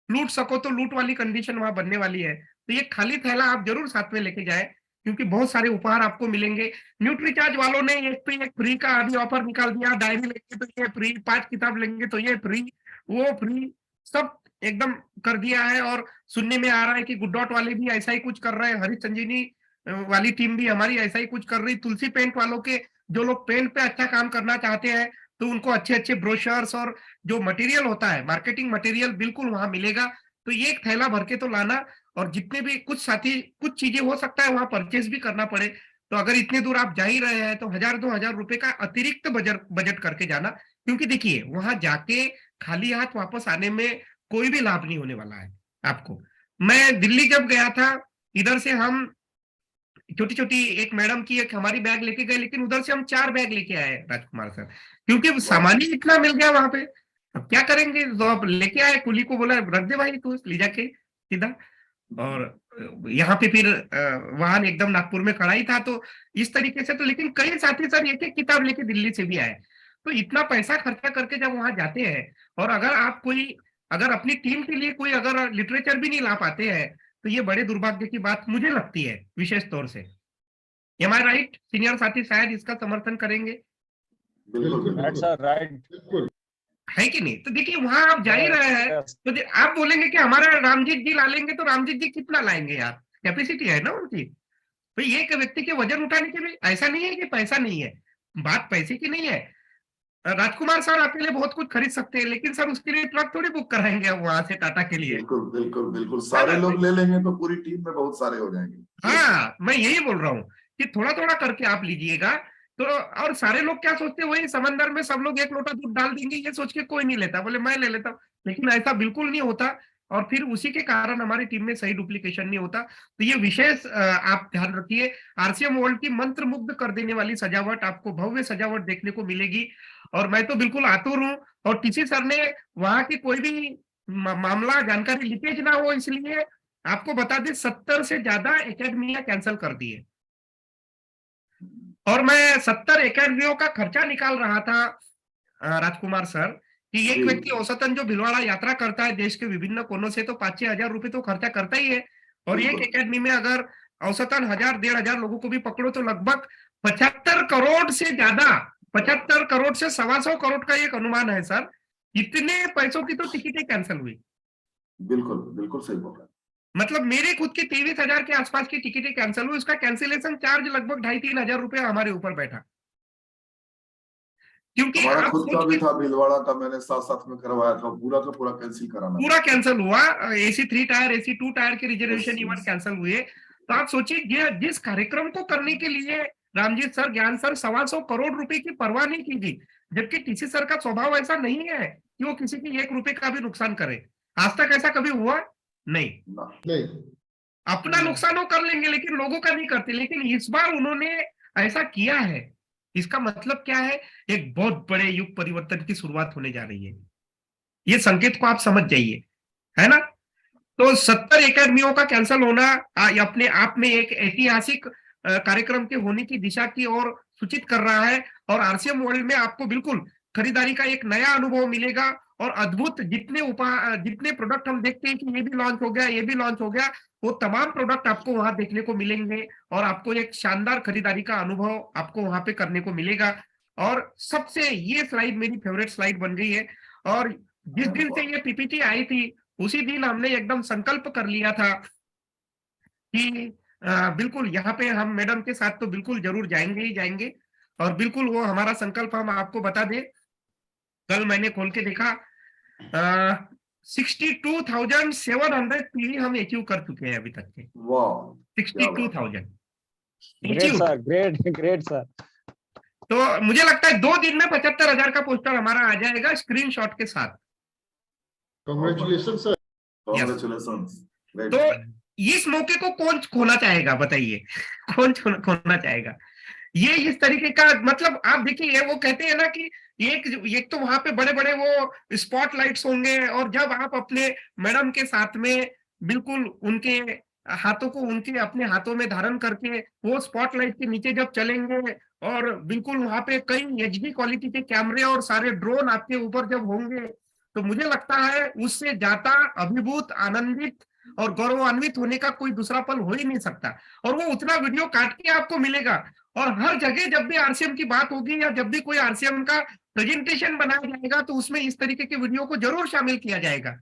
लूट सको तो लूट वाली कंडीशन वहां बनने वाली है। तो ये खाली थैला आप जरूर साथ में लेके जाए, क्योंकि बहुत सारे उपहार आपको मिलेंगे। न्यूट्रीचार्ज वालों ने एक पे एक फ्री का अभी ऑफर निकाल दिया, डायरी लेंगे तो ये फ्री, 5 किताब लेंगे तो ये फ्री, वो फ्री, सब एकदम कर दिया है। और सुनने में आ रहा है कि गुड डॉट वाले भी ऐसा ही कुछ कर रहे हैं, हरी संजीवनी वाली टीम भी हमारी ऐसा ही कुछ कर रही, तुलसी पेंट वालों के जो लोग पेंट पे अच्छा काम करना चाहते हैं तो उनको अच्छे अच्छे ब्रोशर्स और जो मटेरियल होता है, मार्केटिंग मटेरियल बिल्कुल वहां मिलेगा। तो ये एक थैला भर के तो लाना, और जितने भी कुछ साथी कुछ चीजें हो सकता है वहां परचेस भी करना पड़े, तो अगर इतने दूर आप जा ही रहे हैं तो 1000-2000 रुपए का अतिरिक्त बजट करके जाना, क्योंकि देखिए वहां जाके खाली हाथ वापस आने में कोई भी लाभ नहीं होने वाला है आपको। मैं दिल्ली जब गया था, इधर से हम छोटी छोटी एक मैडम की एक हमारी बैग लेके गए, लेकिन उधर से हम 4 बैग लेके आए राजकुमार सर, क्योंकि सामान ही इतना मिल गया वहां पे। अब क्या करेंगे, तो अब लेके आए, कुली को बोला रख दे भाई तू ले जाके सीधा। और यहाँ पे फिर वाहन एकदम नागपुर में खड़ा ही था, तो इस तरीके से। तो लेकिन कई साथी सर एक एक किताब लेके दिल्ली से भी आए। तो इतना पैसा खर्चा करके जब वहां जाते हैं, और अगर आप अगर अपनी टीम के लिए कोई अगर लिटरेचर भी नहीं ला पाते हैं, तो ये बड़े दुर्भाग्य की बात मुझे लगती है विशेष तौर से। एम आई राइट? सीनियर साथी शायद इसका समर्थन करेंगे, बिल्कुल राइट। बिल्कुल है कि नहीं? तो देखिए वहां आप जा ही रहे हैं, तो आप बोलेंगे कि हमारा रामजीत जी ला लेंगे, तो रामजीत जी कितना लाएंगे यार, कैपेसिटी है ना उनकी। तो एक व्यक्ति के वजन उठाने के लिए ऐसा नहीं है कि पैसा नहीं है, बात पैसे की नहीं है। राजकुमार सर आपके लिए बहुत कुछ खरीद सकते हैं, लेकिन सर उसके लिए ट्रक थोड़ी बुक कराएंगे अब वहां से टाटा के लिए। बिल्कुल बिल्कुल बिल्कुल, सारे लोग ले लेंगे तो पूरी टीम में बहुत सारे हो जाएंगे। हाँ, मैं यही बोल रहा हूँ कि थोड़ा थोड़ा करके आप लीजिएगा। तो और सारे लोग क्या सोचते हैं, वही समंदर में सब लोग एक लोटा दूध डाल देंगे ये सोच के कोई नहीं लेता, बोले मैं ले लेता हूँ, लेकिन ऐसा बिल्कुल नहीं होता। और फिर उसी के कारण हमारी टीम में सही डुप्लीकेशन नहीं होता। तो ये विशेष आप ध्यान रखिए। आरसीएम वर्ल्ड की मंत्र मुग्ध कर देने वाली सजावट, आपको भव्य सजावट देखने को मिलेगी। और मैं तो बिल्कुल आतुर हूँ। और टीसी सर ने वहां की कोई भी मामला जानकारी लीकेज ना हो, इसलिए आपको बता दें 70 से ज्यादा एकेडमियां कैंसिल कर दी है। और मैं 70 एकेडमियों का खर्चा निकाल रहा था राजकुमार सर, कि एक व्यक्ति औसतन जो भीलवाड़ा यात्रा करता है देश के विभिन्न कोनों से, तो 5-6 हजार रुपए तो खर्चा करता ही है। और एक एकेडमी में अगर औसतन 1000-1500 लोगों को भी पकड़ो तो लगभग 75 करोड़ से ज्यादा, 75 करोड़ से 125 करोड़ का एक अनुमान है सर। इतने पैसों की तो टिकटें कैंसिल हुई। बिल्कुल बिल्कुल सही बोल रहे हैं। मतलब मेरे खुद के 23,000 के आसपास की टिकटें कैंसिल हुई, उसका कैंसिलेशन चार्ज लगभग 2,500-3 हजार रुपए हमारे ऊपर बैठा। क्योंकि हमारा आप खुद का भी था भीलवाड़ा का, मैंने साथ साथ में करवाया था, पूरा का पूरा कैंसिल कराना, पूरा कैंसिल हुआ। AC 3 टायर, AC 2 टायर के रिजर्वेशन इवन कैंसिल हुए। तो आप सोचिए जिस कार्यक्रम को करने के लिए रामजीत सर, ज्ञान सर 125 करोड़ रुपए की परवाह नहीं की गई, जबकि टीसी सर का स्वभाव ऐसा नहीं है कि वो किसी की 1 रुपए का भी नुकसान करे। आज तक ऐसा कभी हुआ नहीं। नहीं, अपना नुकसान वो कर लेंगे लेकिन लोगों का नहीं करते। लेकिन इस बार उन्होंने ऐसा किया है। इसका मतलब क्या है, एक बहुत बड़े युग परिवर्तन की शुरुआत होने जा रही है। ये संकेत को आप समझ जाइए, है ना। तो 70 एकेडमियों का कैंसिल होना अपने आप में एक ऐतिहासिक कार्यक्रम के होने की दिशा की ओर सूचित कर रहा है। और आरसीएम वर्ल्ड में आपको बिल्कुल खरीदारी का एक नया अनुभव मिलेगा। और अद्भुत जितने प्रोडक्ट हम देखते हैं कि ये भी लॉन्च हो गया, ये भी लॉन्च हो गया, वो तमाम प्रोडक्ट आपको वहां देखने को मिलेंगे। और आपको एक शानदार खरीदारी का अनुभव आपको वहां पे करने को मिलेगा। और सबसे ये स्लाइड मेरी फेवरेट स्लाइड बन गई है। और जिस दिन से ये पीपीटी आई थी उसी दिन हमने एकदम संकल्प कर लिया था कि बिल्कुल यहाँ पे हम मैडम के साथ तो बिल्कुल जरूर जाएंगे ही जाएंगे। और बिल्कुल वो हमारा संकल्प हम आपको बता दें, कल मैंने खोल के देखा 62,700 पीवी हम अचीव कर चुके हैं अभी तक के। वाह, 62,000। Great sir, great great sir. तो मुझे लगता है 2 दिन में 75,000 का पोस्टर हमारा आ जाएगा स्क्रीनशॉट के साथ। Congratulation sir. कांग्रेचुलेशंस। तो इस मौके को कौन खोना चाहेगा बताइए? कौन खोना चाहेगा? ये इस तरीके का, मतलब आप देखिए वो कहते हैं ना कि एक तो वहां पे बड़े बड़े वो स्पॉटलाइट्स होंगे, और जब आप अपने मैडम के साथ में बिल्कुल उनके हाथों को उनके अपने हाथों में धारण करके वो स्पॉटलाइट के नीचे जब चलेंगे, और बिल्कुल वहां पे कई HD क्वालिटी के कैमरे और सारे ड्रोन आपके ऊपर जब होंगे, तो मुझे लगता है उससे ज्यादा अभिभूत, आनंदित और गौरवान्वित होने का कोई दूसरा पल हो ही नहीं सकता। और वो उतना वीडियो काट के आपको मिलेगा। और हर जगह जब भी आरसीएम की बात होगी या जब भी कोई आरसीएम का प्रेजेंटेशन बनाया जाएगा तो उसमें इस तरीके के वीडियो को जरूर शामिल किया जाएगा।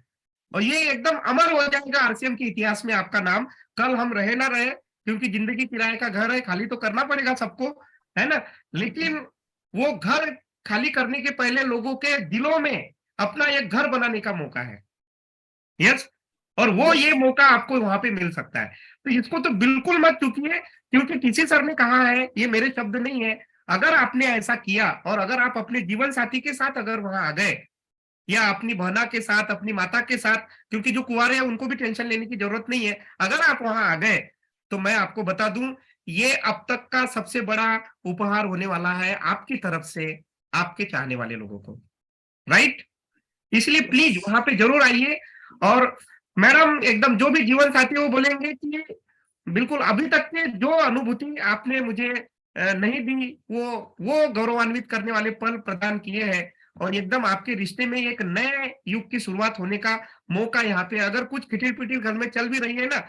और ये एकदम अमर हो जाएगा आरसीएम के इतिहास में आपका नाम। कल हम रहे ना रहे, क्योंकि जिंदगी किराए का घर है, खाली तो करना पड़ेगा सबको, है ना। लेकिन वो घर खाली करने के पहले लोगों के दिलों में अपना एक घर बनाने का मौका है। यस, और वो ये मौका आपको वहां पे मिल सकता है। तो इसको तो बिल्कुल मत चूकिए, क्योंकि टीसी सर ने कहा है, ये मेरे शब्द नहीं है। अगर आपने ऐसा किया और अगर आप अपने जीवन साथी के साथ अगर वहां आ गए, या अपनी बहना के साथ, अपनी माता के साथ, क्योंकि जो कुंवारे हैं उनको भी टेंशन लेने की जरूरत नहीं है, अगर आप वहां आ गए तो मैं आपको बता दूं, ये अब तक का सबसे बड़ा उपहार होने वाला है आपकी तरफ से आपके चाहने वाले लोगों को, राइट। इसलिए प्लीज वहां पे जरूर आइए। और मैडम एकदम जो भी जीवन साथी वो बोलेंगे कि बिल्कुल अभी तक के जो अनुभूति आपने मुझे नहीं दी, वो गौरवान्वित करने वाले पल प्रदान किए हैं। और एकदम आपके रिश्ते में एक नए युग की शुरुआत होने का मौका यहाँ पे, अगर कुछ खिटिल पिटिल घर में चल भी रही है ना,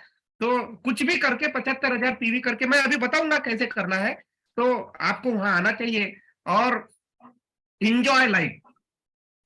तो कुछ भी करके 75,000 पीवी करके, मैं अभी बताऊंगा कैसे करना है, तो आपको वहां आना चाहिए और इंजॉय लाइफ।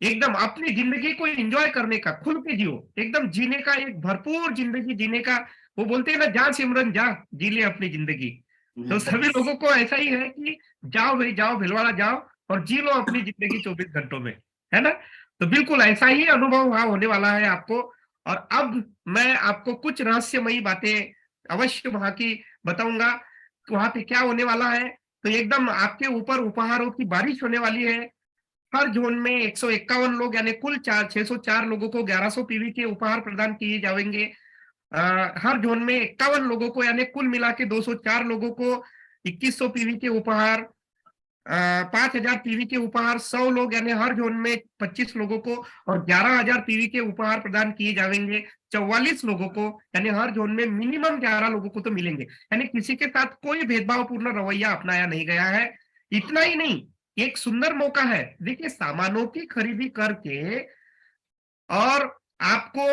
एकदम अपनी जिंदगी को एंजॉय करने का, खुल के जियो, एकदम जीने का, एक भरपूर जिंदगी जीने का। वो बोलते हैं ना, जा सिमरन जा, जी ले अपनी जिंदगी। तो सभी लोगों को ऐसा ही है कि जाओ भाई जाओ, भीलवाड़ा जाओ और जी लो अपनी जिंदगी 24 घंटों में, है ना। तो बिल्कुल ऐसा ही अनुभव वहां होने वाला है आपको। और अब मैं आपको कुछ रहस्यमयी बातें अवश्य वहां की बताऊंगा कि वहां पे क्या होने वाला है। तो एकदम आपके ऊपर उपहारों की बारिश होने वाली है। हर जोन में 151 लोग यानी कुल 604 लोगों को 1100 पीवी के उपहार प्रदान किए जाएंगे। हर जोन में 51 लोगों को यानी कुल मिला के 204 लोगों को 2100 पीवी के उपहार, 5000 पीवी के उपहार 100 लोग यानी हर जोन में 25 लोगों को, और 11000 पीवी के उपहार प्रदान किए जाएंगे 44 लोगों को, यानी हर जोन में मिनिमम 11 लोगों को तो मिलेंगे। यानी किसी के साथ कोई भेदभावपूर्ण रवैया अपनाया नहीं गया है। इतना ही नहीं, एक सुंदर मौका है। देखिए, सामानों की खरीदी करके और आपको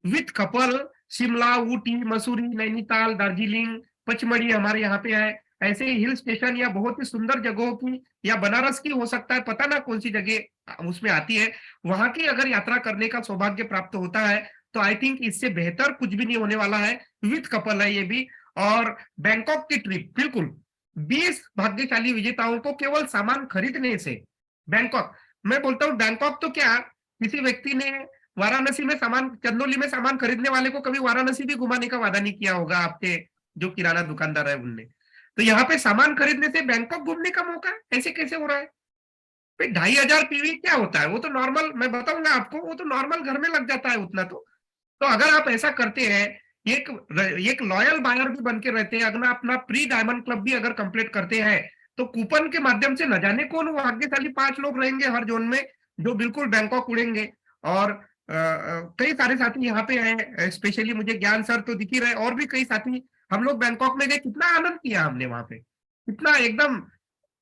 विथ कपल शिमला, ऊटी, मसूरी, नैनीताल, दार्जिलिंग, पचमढ़ी हमारे यहाँ पे है, ऐसे ही हिल स्टेशन या बहुत ही सुंदर जगहों की, या बनारस की हो सकता है, पता ना कौन सी जगह उसमें आती है, वहां की अगर यात्रा करने का सौभाग्य प्राप्त होता है तो आई थिंक इससे बेहतर कुछ भी नहीं होने वाला है। विथ कपल है ये भी। और बैंकॉक की ट्रिप, बिल्कुल 20 भाग्यशाली विजेताओं को केवल सामान खरीदने से बैंकॉक, मैं बोलता हूँ बैंकॉक तो क्या, किसी व्यक्ति ने वाराणसी में सामान, चंदौली में सामान खरीदने वाले को कभी वाराणसी भी घुमाने का वादा नहीं किया होगा आपके जो किराना दुकानदार है उनने। तो यहाँ पे सामान खरीदने से बैंकॉक घूमने का मौका, ऐसे कैसे हो रहा है? 2500 पीवी क्या होता है? वो तो नॉर्मल, मैं बताऊंगा आपको, वो तो नॉर्मल घर में लग जाता है उतना। तो अगर आप ऐसा करते हैं, एक लॉयल बायर भी बन के रहते हैं, अगर अपना प्री डायमंड क्लब भी अगर कंप्लीट करते हैं, तो कूपन के माध्यम से न जाने कौन भाग्यशाली 5 लोग रहेंगे हर जोन में जो बिल्कुल बैंकॉक उड़ेंगे। और कई सारे साथी यहाँ पे हैं, स्पेशली मुझे ज्ञान सर तो दिख ही रहे, और भी कई साथी। हम लोग बैंकॉक में गए, कितना आनंद किया हमने वहां पे, कितना एकदम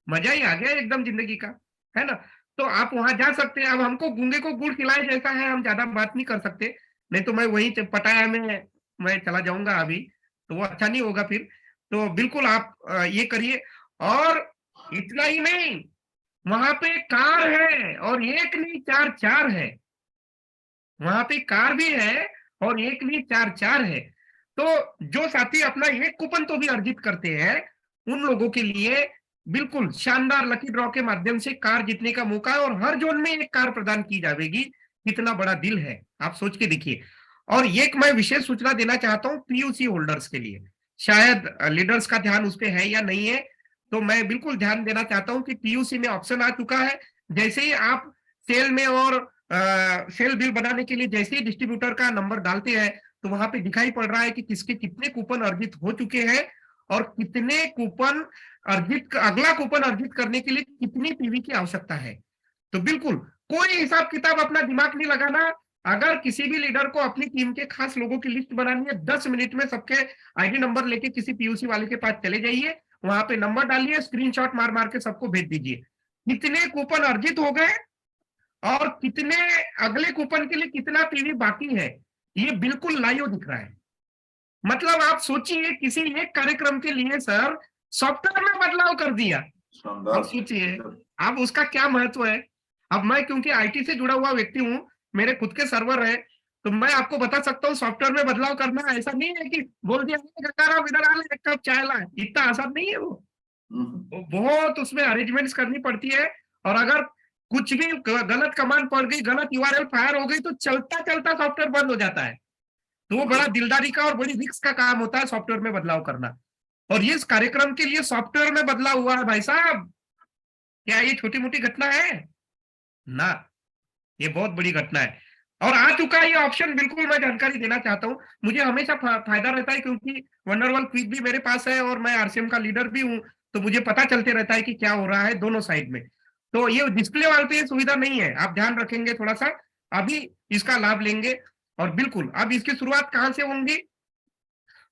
मजा ही आ गया एकदम जिंदगी का, है ना। तो आप वहां जा सकते हैं। अब हमको गूंगे को गुड़ खिलाए जैसा है, हम ज्यादा बात नहीं कर सकते, नहीं तो मैं वही पटाया में मैं चला जाऊंगा अभी, तो वो अच्छा नहीं होगा फिर। तो बिल्कुल आप ये करिए। और इतना ही नहीं, वहां पे कार है, और एक नहीं 4 है, वहां पे कार भी है और एक नहीं 4 है। तो जो साथी अपना एक कूपन तो भी अर्जित करते हैं, उन लोगों के लिए बिल्कुल शानदार लकी ड्रॉ के माध्यम से कार जीतने का मौका है, और हर जोन में एक कार प्रदान की जाएगी। कितना बड़ा दिल है, आप सोच के देखिए। और एक मैं विशेष सूचना देना चाहता हूँ पीयूसी होल्डर्स के लिए, शायद लीडर्स का ध्यान उस पर है या नहीं है, तो मैं बिल्कुल ध्यान देना चाहता हूँ कि पीयूसी में ऑप्शन आ चुका है। जैसे ही आप सेल में और सेल बिल बनाने के लिए जैसे ही डिस्ट्रीब्यूटर का नंबर डालते हैं, तो वहां पे दिखाई पड़ रहा है कि किसके कितने कूपन अर्जित हो चुके हैं, और कितने कूपन अर्जित, अगला कूपन अर्जित करने के लिए कितनी पीवी की आवश्यकता है। तो बिल्कुल कोई हिसाब किताब अपना दिमाग नहीं लगाना। अगर किसी भी लीडर को अपनी टीम के खास लोगों की लिस्ट बनानी है, 10 मिनट में सबके आईडी नंबर लेके किसी पीयूसी वाले के पास चले जाइए, वहां पे नंबर डालिए, स्क्रीनशॉट मार मार के सबको भेज दीजिए कितने कूपन अर्जित हो गए और कितने अगले कूपन के लिए कितना पीवी बाकी है। ये बिल्कुल लाइव दिख रहा है। मतलब आप सोचिए, किसी एक कार्यक्रम के लिए सर सॉफ्टवेयर में बदलाव कर दिया। अब सोचिए अब उसका क्या महत्व है। अब मैं क्योंकि आईटी से जुड़ा हुआ व्यक्ति हूं, मेरे खुद के सर्वर है, तो मैं आपको बता सकता हूँ सॉफ्टवेयर में बदलाव करना ऐसा नहीं है कि बोल दिया इधर आ ले एक कप चाय ला, इतना आसान नहीं है वो। बहुत उसमें अरेंजमेंट्स करनी पड़ती है, और अगर कुछ भी गलत कमांड पड़ गई, गलत यूआरएल फायर हो गई, तो चलता चलता सॉफ्टवेयर बंद हो जाता है। तो वो बड़ा दिलदारी का और बड़ी रिस्क का काम होता है सॉफ्टवेयर में बदलाव करना। और ये इस कार्यक्रम के लिए सॉफ्टवेयर में बदलाव हुआ है भाई साहब, क्या ये छोटी मोटी घटना है ना, ये बहुत बड़ी घटना है। और आ चुका है ये ऑप्शन, बिल्कुल मैं जानकारी देना चाहता हूँ। मुझे हमेशा फायदा रहता है क्योंकि वंडरवल क्विक भी मेरे पास है और मैं आरसीएम का लीडर भी हूँ, तो मुझे पता चलते रहता है कि क्या हो रहा है दोनों साइड में। तो ये डिस्प्ले वाले पे सुविधा नहीं है, आप ध्यान रखेंगे थोड़ा सा, अभी इसका लाभ लेंगे। और बिल्कुल अब इसकी शुरुआत कहाँ से होंगी,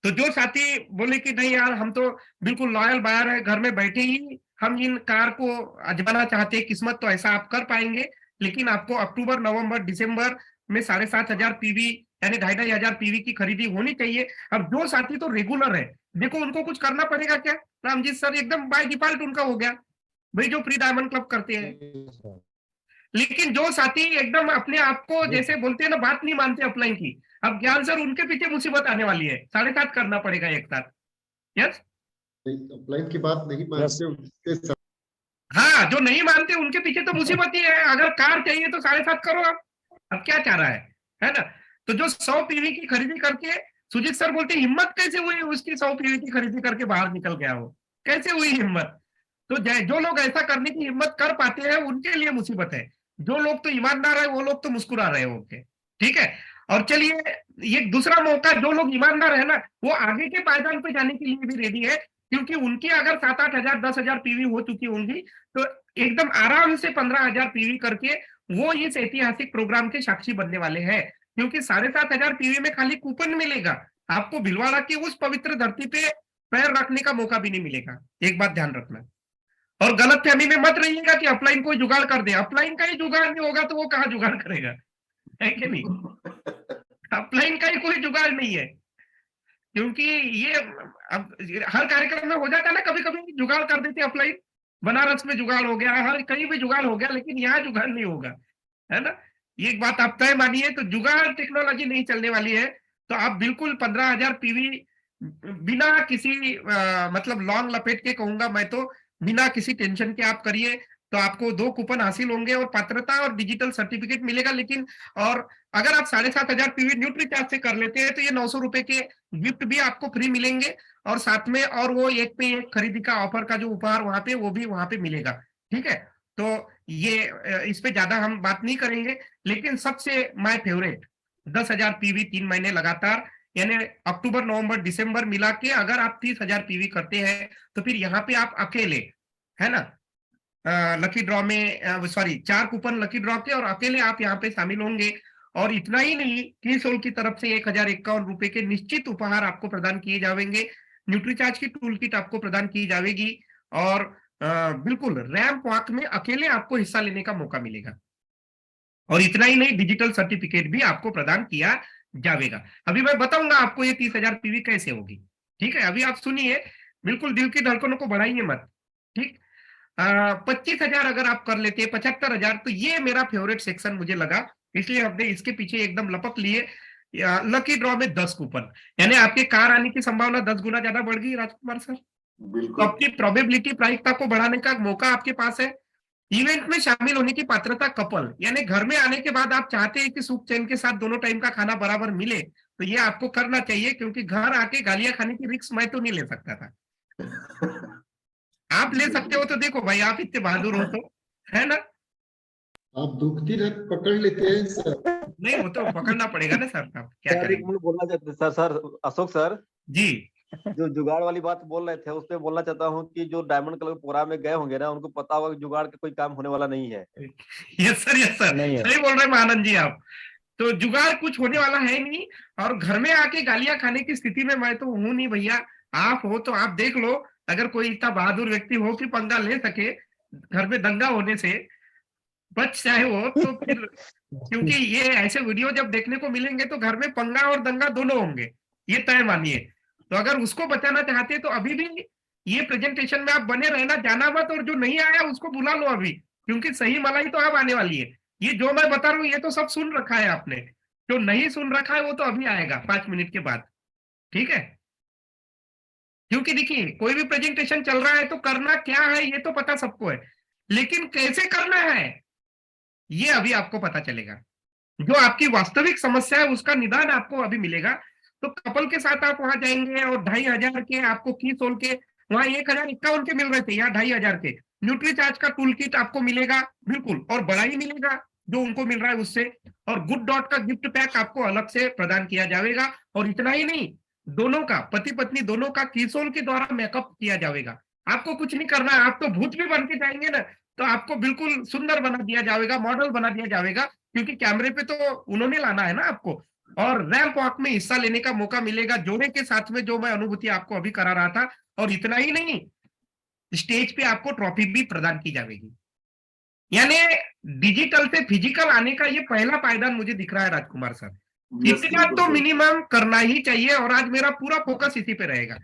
तो जो साथी बोले कि नहीं यार हम तो बिल्कुल लॉयल बायर है, घर में बैठे ही हम इन कार को आजमाना चाहते हैं किस्मत, तो ऐसा आप कर पाएंगे। लेकिन आपको अक्टूबर, नवंबर, दिसंबर में 7500 पीवी यानी 2500 पीवी की खरीदी होनी चाहिए। अब जो साथी तो रेगुलर है, देखो उनको कुछ करना पड़ेगा क्या रामजीत सर, एकदम बाय डिफॉल्ट उनका हो गया भाई, जो प्री डायमंड क्लब करते हैं। लेकिन जो साथी एकदम अपने आप को जैसे बोलते हैं ना, बात नहीं मानते अपलाइन की, अब ज्ञान सर उनके पीछे मुसीबत आने वाली है, 7.5 करना पड़ेगा एक साथ। यस अपलाइन की बात नहीं मानते, उसके साथ हाँ, जो नहीं मानते उनके पीछे तो मुसीबत ही है। अगर कार चाहिए तो 7.5 करो आप। अब क्या चाह रहा है ना? तो जो 100 पीवी की खरीदी करके, सुजीत सर बोलते हिम्मत कैसे हुई उसकी 100 पीवी की खरीदी करके बाहर निकल गया वो, कैसे हुई हिम्मत? तो जो लोग ऐसा करने की हिम्मत कर पाते हैं उनके लिए मुसीबत है। जो लोग तो ईमानदार है वो लोग तो मुस्कुरा रहे होंगे, ठीक है। और चलिए, ये दूसरा मौका, जो लोग ईमानदार है ना वो आगे के पायदान पे जाने के लिए भी रेडी है, क्योंकि उनकी अगर 7-8 हजार 10,000 पीवी हो चुकी होंगी तो एकदम आराम से 15,000 पीवी करके वो इस ऐतिहासिक प्रोग्राम के साक्षी बनने वाले हैं। क्योंकि 7,500 पीवी में खाली कूपन मिलेगा, आपको भिलवाड़ा की उस पवित्र धरती पे पैर रखने का मौका भी नहीं मिलेगा। एक बात ध्यान रखना। और गलत फहमी में मत रहिएगा कि अपलाइन कोई जुगाड़ कर दे। अपलाइन का ही जुगाड़ नहीं होगा तो वो कहाँ जुगाड़ करेगा, है कि नहीं? अपलाइन का ही कोई जुगाड़ नहीं है, क्योंकि ये अब हर कार्यक्रम में हो जाता है ना, कभी कभी जुगाड़ कर देते अपलाइन। बनारस में जुगाड़ हो गया, हर कहीं भी जुगाड़ हो गया, लेकिन यहाँ जुगाड़ नहीं होगा, है ना? ये एक बात आप तय मानिए। तो जुगाड़ टेक्नोलॉजी नहीं चलने वाली है। तो आप बिल्कुल 15,000 पीवी बिना किसी मतलब लॉन्ग लपेट के कहूंगा मैं तो, बिना किसी टेंशन के आप करिए। तो आपको 2 कूपन हासिल होंगे और पात्रता और डिजिटल सर्टिफिकेट मिलेगा। लेकिन और अगर आप 7,500 पीवी न्यूट्रीचार्ज से कर लेते हैं तो ये 900 रुपए के गिफ्ट भी आपको फ्री मिलेंगे, और साथ में और वो 1 पे 1 खरीदी का ऑफर का जो उपहार वहां पे, वो भी वहां पे मिलेगा, ठीक है। तो ये इस पे ज्यादा हम बात नहीं करेंगे। लेकिन सबसे माय फेवरेट 10,000 पीवी 3 महीने लगातार, यानी अक्टूबर नवंबर दिसंबर मिला के अगर आप 30,000 पीवी करते हैं तो फिर यहाँ पे आप अकेले, है ना, लकी ड्रॉ में, सॉरी 4 कूपन लकी ड्रॉ के, और अकेले आप यहाँ पे शामिल होंगे। और इतना ही नहीं, कीसोल की तरफ से 1,051 रुपए के निश्चित उपहार आपको प्रदान किए जाएंगे। न्यूट्रीचार्ज की टूल किट आपको प्रदान की जाएगी, और बिल्कुल रैंप वॉक में अकेले आपको हिस्सा लेने का मौका मिलेगा। और इतना ही नहीं, डिजिटल सर्टिफिकेट भी आपको प्रदान किया जाएगा। अभी मैं बताऊंगा आपको ये 30,000 पीवी कैसे होगी, ठीक है। अभी आप सुनिए, बिल्कुल दिल की धड़कनों को बढ़ाइए मत, ठीक। 25,000 अगर आप कर लेते हैं, 75,000, तो ये मेरा फेवरेट सेक्शन मुझे लगा, इसलिए हमने इसके पीछे एकदम लपक लिए। लकी ड्रॉ में 10 कूपन, यानी आपके कार आने की संभावना 10 गुना ज्यादा बढ़ गई राजकुमार सर। तो बिल्कुल। अपनी प्रोबेबिलिटी प्रायिकता को बढ़ाने का मौका आपके पास है। इवेंट में शामिल होने की पात्रता कपल, यानी घर में आने के बाद आप चाहते हैं कि सुख चैन के साथ दोनों टाइम का खाना बराबर मिले, तो ये आपको करना चाहिए, क्योंकि घर आके गालियां खाने की रिस्क मैं तो नहीं ले सकता था। आप ले सकते हो तो देखो भाई, आप इतने बहादुर हो तो, है ना? आप दुखती रथ पकड़ लेते हैं सर। नहीं, वो तो पकड़ना पड़ेगा ना सर, आप क्या सर, एक करेंगे? मिनट बोलना चाहते सर अशोक सर, जी जो जुगाड़ वाली बात बोल रहे थे उस पे बोलना चाहता हूँ कि जो डायमंड कलर प्रोग्राम में गए होंगे ना, उनको पता होगा कि जुगाड़ का कोई काम होने वाला नहीं है। यस सर, नहीं है। सही बोल रहे हैं महानंद जी आप। तो जुगाड़ कुछ होने वाला है नहीं, और घर में आके गालियां खाने की स्थिति में मैं तो हूं नहीं भैया। आप हो तो आप देख लो, अगर कोई इतना बहादुर व्यक्ति हो कि पंगा ले सके घर में दंगा होने से बच जाए वो, तो फिर क्योंकि ये ऐसे वीडियो जब देखने को मिलेंगे तो घर में पंगा और दंगा दोनों होंगे, ये तय मानिए। तो अगर उसको बचाना चाहते हैं तो अभी भी ये प्रेजेंटेशन में आप बने रहना, जाना मत, और जो नहीं आया उसको बुला लो अभी, क्योंकि सही मलाई तो अब आने वाली है। ये जो मैं बता रहा हूँ ये तो सब सुन रखा है आपने, जो नहीं सुन रखा है वो तो अभी आएगा 5 मिनट के बाद, ठीक है। क्योंकि देखिए, कोई भी प्रेजेंटेशन चल रहा है तो करना क्या है ये तो पता सबको है, लेकिन कैसे करना है ये अभी आपको पता चलेगा। जो आपकी वास्तविक समस्या है उसका निदान आपको अभी मिलेगा। तो कपल के साथ आप वहां जाएंगे और 2,500 के आपको कीसोल के, वहां 1,051 के मिल रहे थे, यहाँ 2,500 के न्यूट्रीचार्ज का टूल किट आपको मिलेगा, बिल्कुल, और बड़ा ही मिलेगा जो उनको मिल रहा है उससे। और गुड डॉट का गिफ्ट पैक आपको अलग से प्रदान किया जाएगा। और इतना ही नहीं, दोनों का, पति पत्नी दोनों का कीसोल के द्वारा मेकअप किया जाएगा। आपको कुछ नहीं करना है, आप तो भूत भी बन के जाएंगे ना, तो आपको बिल्कुल सुंदर बना दिया जाएगा, मॉडल बना दिया जाएगा, क्योंकि कैमरे पे तो उन्होंने लाना है ना आपको। और रैंप वॉक में हिस्सा लेने का मौका मिलेगा जोड़े के साथ में, जो मैं अनुभूति आपको अभी करा रहा था। और इतना ही नहीं, स्टेज पे आपको ट्रॉफी भी प्रदान की जाएगी। यानी डिजिटल से फिजिकल आने का ये पहला पायदान मुझे दिख रहा है राजकुमार सर। इतना तो मिनिमम करना ही चाहिए, और आज मेरा पूरा फोकस इसी पे रहेगा।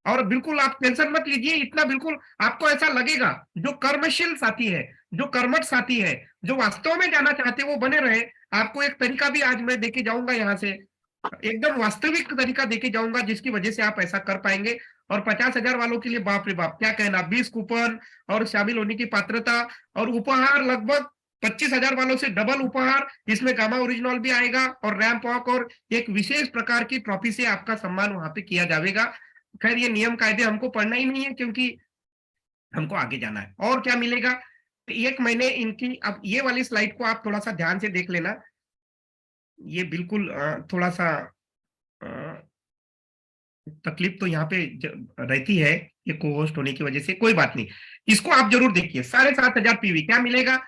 और बिल्कुल आप टेंशन मत लीजिए, इतना बिल्कुल आपको ऐसा लगेगा, जो कर्मशील साथी है, जो कर्मठ साथी है, जो वास्तव में जाना चाहते हैं वो बने रहे। आपको एक तरीका भी आज मैं देके जाऊंगा यहाँ से, एकदम वास्तविक तरीका देके जाऊंगा, जिसकी वजह से आप ऐसा कर पाएंगे। और 50,000 वालों के लिए बाप रे बाप क्या कहना, 20 कूपन और शामिल होने की पात्रता और उपहार लगभग 25,000 वालों से डबल उपहार, इसमें गामा ओरिजिनल भी आएगा और रैंप वॉक और एक विशेष प्रकार की ट्रॉफी से आपका सम्मान वहां पे किया जाएगा। खैर ये नियम कायदे हमको पढ़ना ही नहीं है क्योंकि हमको आगे जाना है। और क्या मिलेगा, एक महीने इनकी, अब ये वाली स्लाइड को आप थोड़ा सा ध्यान से देख लेना, ये बिल्कुल थोड़ा सा तकलीफ तो यहाँ पे रहती है ये को होस्ट होने की वजह से, कोई बात नहीं, इसको आप जरूर देखिए। 7,500 पीवी क्या मिलेगा,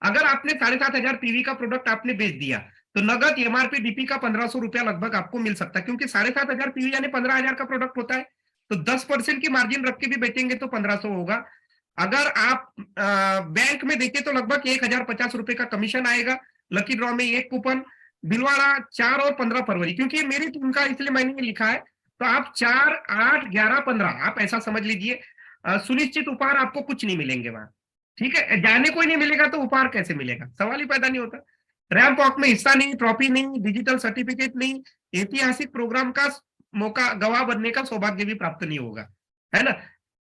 अगर आपने 7,500 पीवी का प्रोडक्ट आपने बेच दिया तो नगद एमआरपी डीपी का 1,500 रुपया लगभग आपको मिल सकता है, क्योंकि 7,500 पीवी यानी 15,000 का प्रोडक्ट होता है, तो 10% की मार्जिन रख के भी बेचेंगे तो 1,500 होगा। अगर आप बैंक में देखें तो लगभग 1,050 रुपए का कमीशन आएगा। लकी ड्रॉ में एक कूपन, भीलवाड़ा 4 और 15 फरवरी, क्योंकि मेरी टीम का इसलिए मैंने ये लिखा है, तो आप 4, 8, 11, 15 आप ऐसा समझ लीजिए। सुनिश्चित उपहार आपको कुछ नहीं मिलेंगे वहां, ठीक है, जाने को ही नहीं मिलेगा तो उपहार कैसे मिलेगा, सवाल ही पैदा नहीं होता। रैंप वॉक में हिस्सा नहीं, ट्रॉफी नहीं, डिजिटल सर्टिफिकेट नहीं, ऐतिहासिक प्रोग्राम का मौका, गवाह बनने का सौभाग्य भी प्राप्त नहीं होगा, है ना।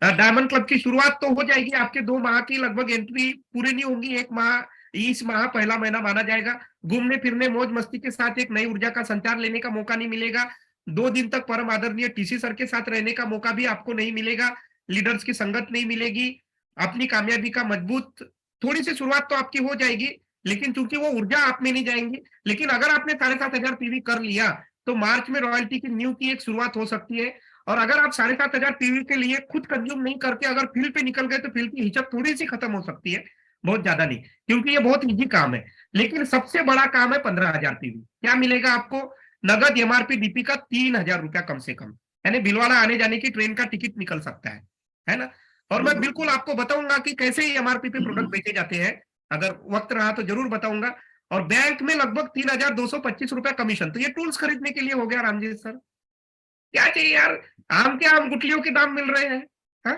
डायमंड क्लब की शुरुआत तो हो जाएगी, आपके 2 माह की लगभग एंट्री पूरी नहीं होंगी, 1 माह, इस माह पहला महीना माना जाएगा। घूमने फिरने मौज मस्ती के साथ एक नई ऊर्जा का संचार लेने का मौका नहीं मिलेगा। 2 दिन तक परम आदरणीय टीसी सर के साथ रहने का मौका भी आपको नहीं मिलेगा, लीडर्स की संगत नहीं मिलेगी, अपनी कामयाबी का मजबूत, थोड़ी सी शुरुआत तो आपकी हो जाएगी, लेकिन चूंकि वो ऊर्जा आप में नहीं जाएंगी। लेकिन अगर आपने 7,500 पीवी कर लिया तो मार्च में रॉयल्टी की न्यू की एक शुरुआत हो सकती है। और अगर आप 7,500 पीवी के लिए खुद कंज्यूम नहीं करके अगर फील्ड पे निकल गए तो फील्ड की हिचक थोड़ी सी खत्म हो सकती है, बहुत ज्यादा नहीं, क्योंकि ये बहुत इजी काम है। लेकिन सबसे बड़ा काम है 15,000 पीवी। क्या मिलेगा आपको, नगद एमआरपी डीपी का 3,000 रुपया कम से कम, यानी भीलवाड़ा आने जाने की ट्रेन का टिकट निकल सकता है ना। और मैं बिल्कुल आपको बताऊंगा कि कैसे एमआरपी पे प्रोडक्ट बेचे जाते हैं, अगर वक्त रहा तो जरूर बताऊंगा। और बैंक में लगभग 3,225 रुपया कमीशन, तो ये टूल्स खरीदने के लिए हो गया रामजी सर, क्या चाहिए यार, आम के आम गुटलियों के दाम मिल रहे हैं, हा?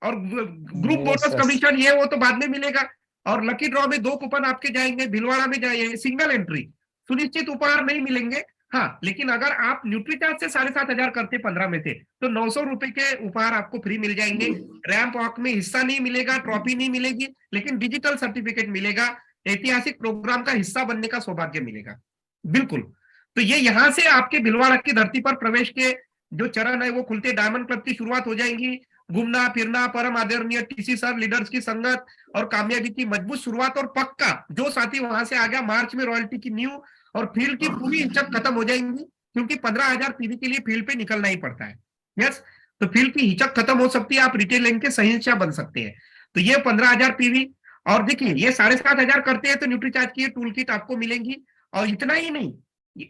और ग्रुप बोनस कमीशन ये वो तो बाद में मिलेगा। और लकी ड्रॉ में 2 कूपन आपके जाएंगे, भीलवाड़ा में जाएंगे, सिंगल एंट्री, सुनिश्चित उपहार नहीं मिलेंगे। हाँ, लेकिन अगर आप न्यूट्रीचार्ज से 7,500 करते 15 में से तो 900 रुपए के उपहार आपको फ्री मिल जाएंगे। रैंप वॉक में हिस्सा नहीं मिलेगा, ट्रॉफी नहीं मिलेगी, लेकिन डिजिटल सर्टिफिकेट मिलेगा, ऐतिहासिक प्रोग्राम का हिस्सा बनने का सौभाग्य मिलेगा। बिल्कुल, तो ये यहाँ से आपके भीलवाड़ा की धरती पर प्रवेश के जो चरण है वो खुलते, डायमंड क्लब की शुरुआत हो जाएंगी। घूमना फिरना, परम आदरणीय टीसी सर, लीडर्स की संगत और कामयाबी की मजबूत शुरुआत। और पक्का जो साथी वहां से आ गया, मार्च में रॉयल्टी की न्यू और फील्ड की पूरी हिचक खत्म हो जाएंगी, क्योंकि 15,000 पीवी के लिए फील्ड पे निकलना ही पड़ता है। यस, तो फील्ड की हिचक खत्म हो सकती है, आप रिटेल लाइन के सहिंसा बन सकते हैं। तो ये 15,000 पीवी, और देखिए ये 7,500 करते हैं तो न्यूट्रीचार्ज की टूल किट आपको मिलेंगी। और इतना ही नहीं,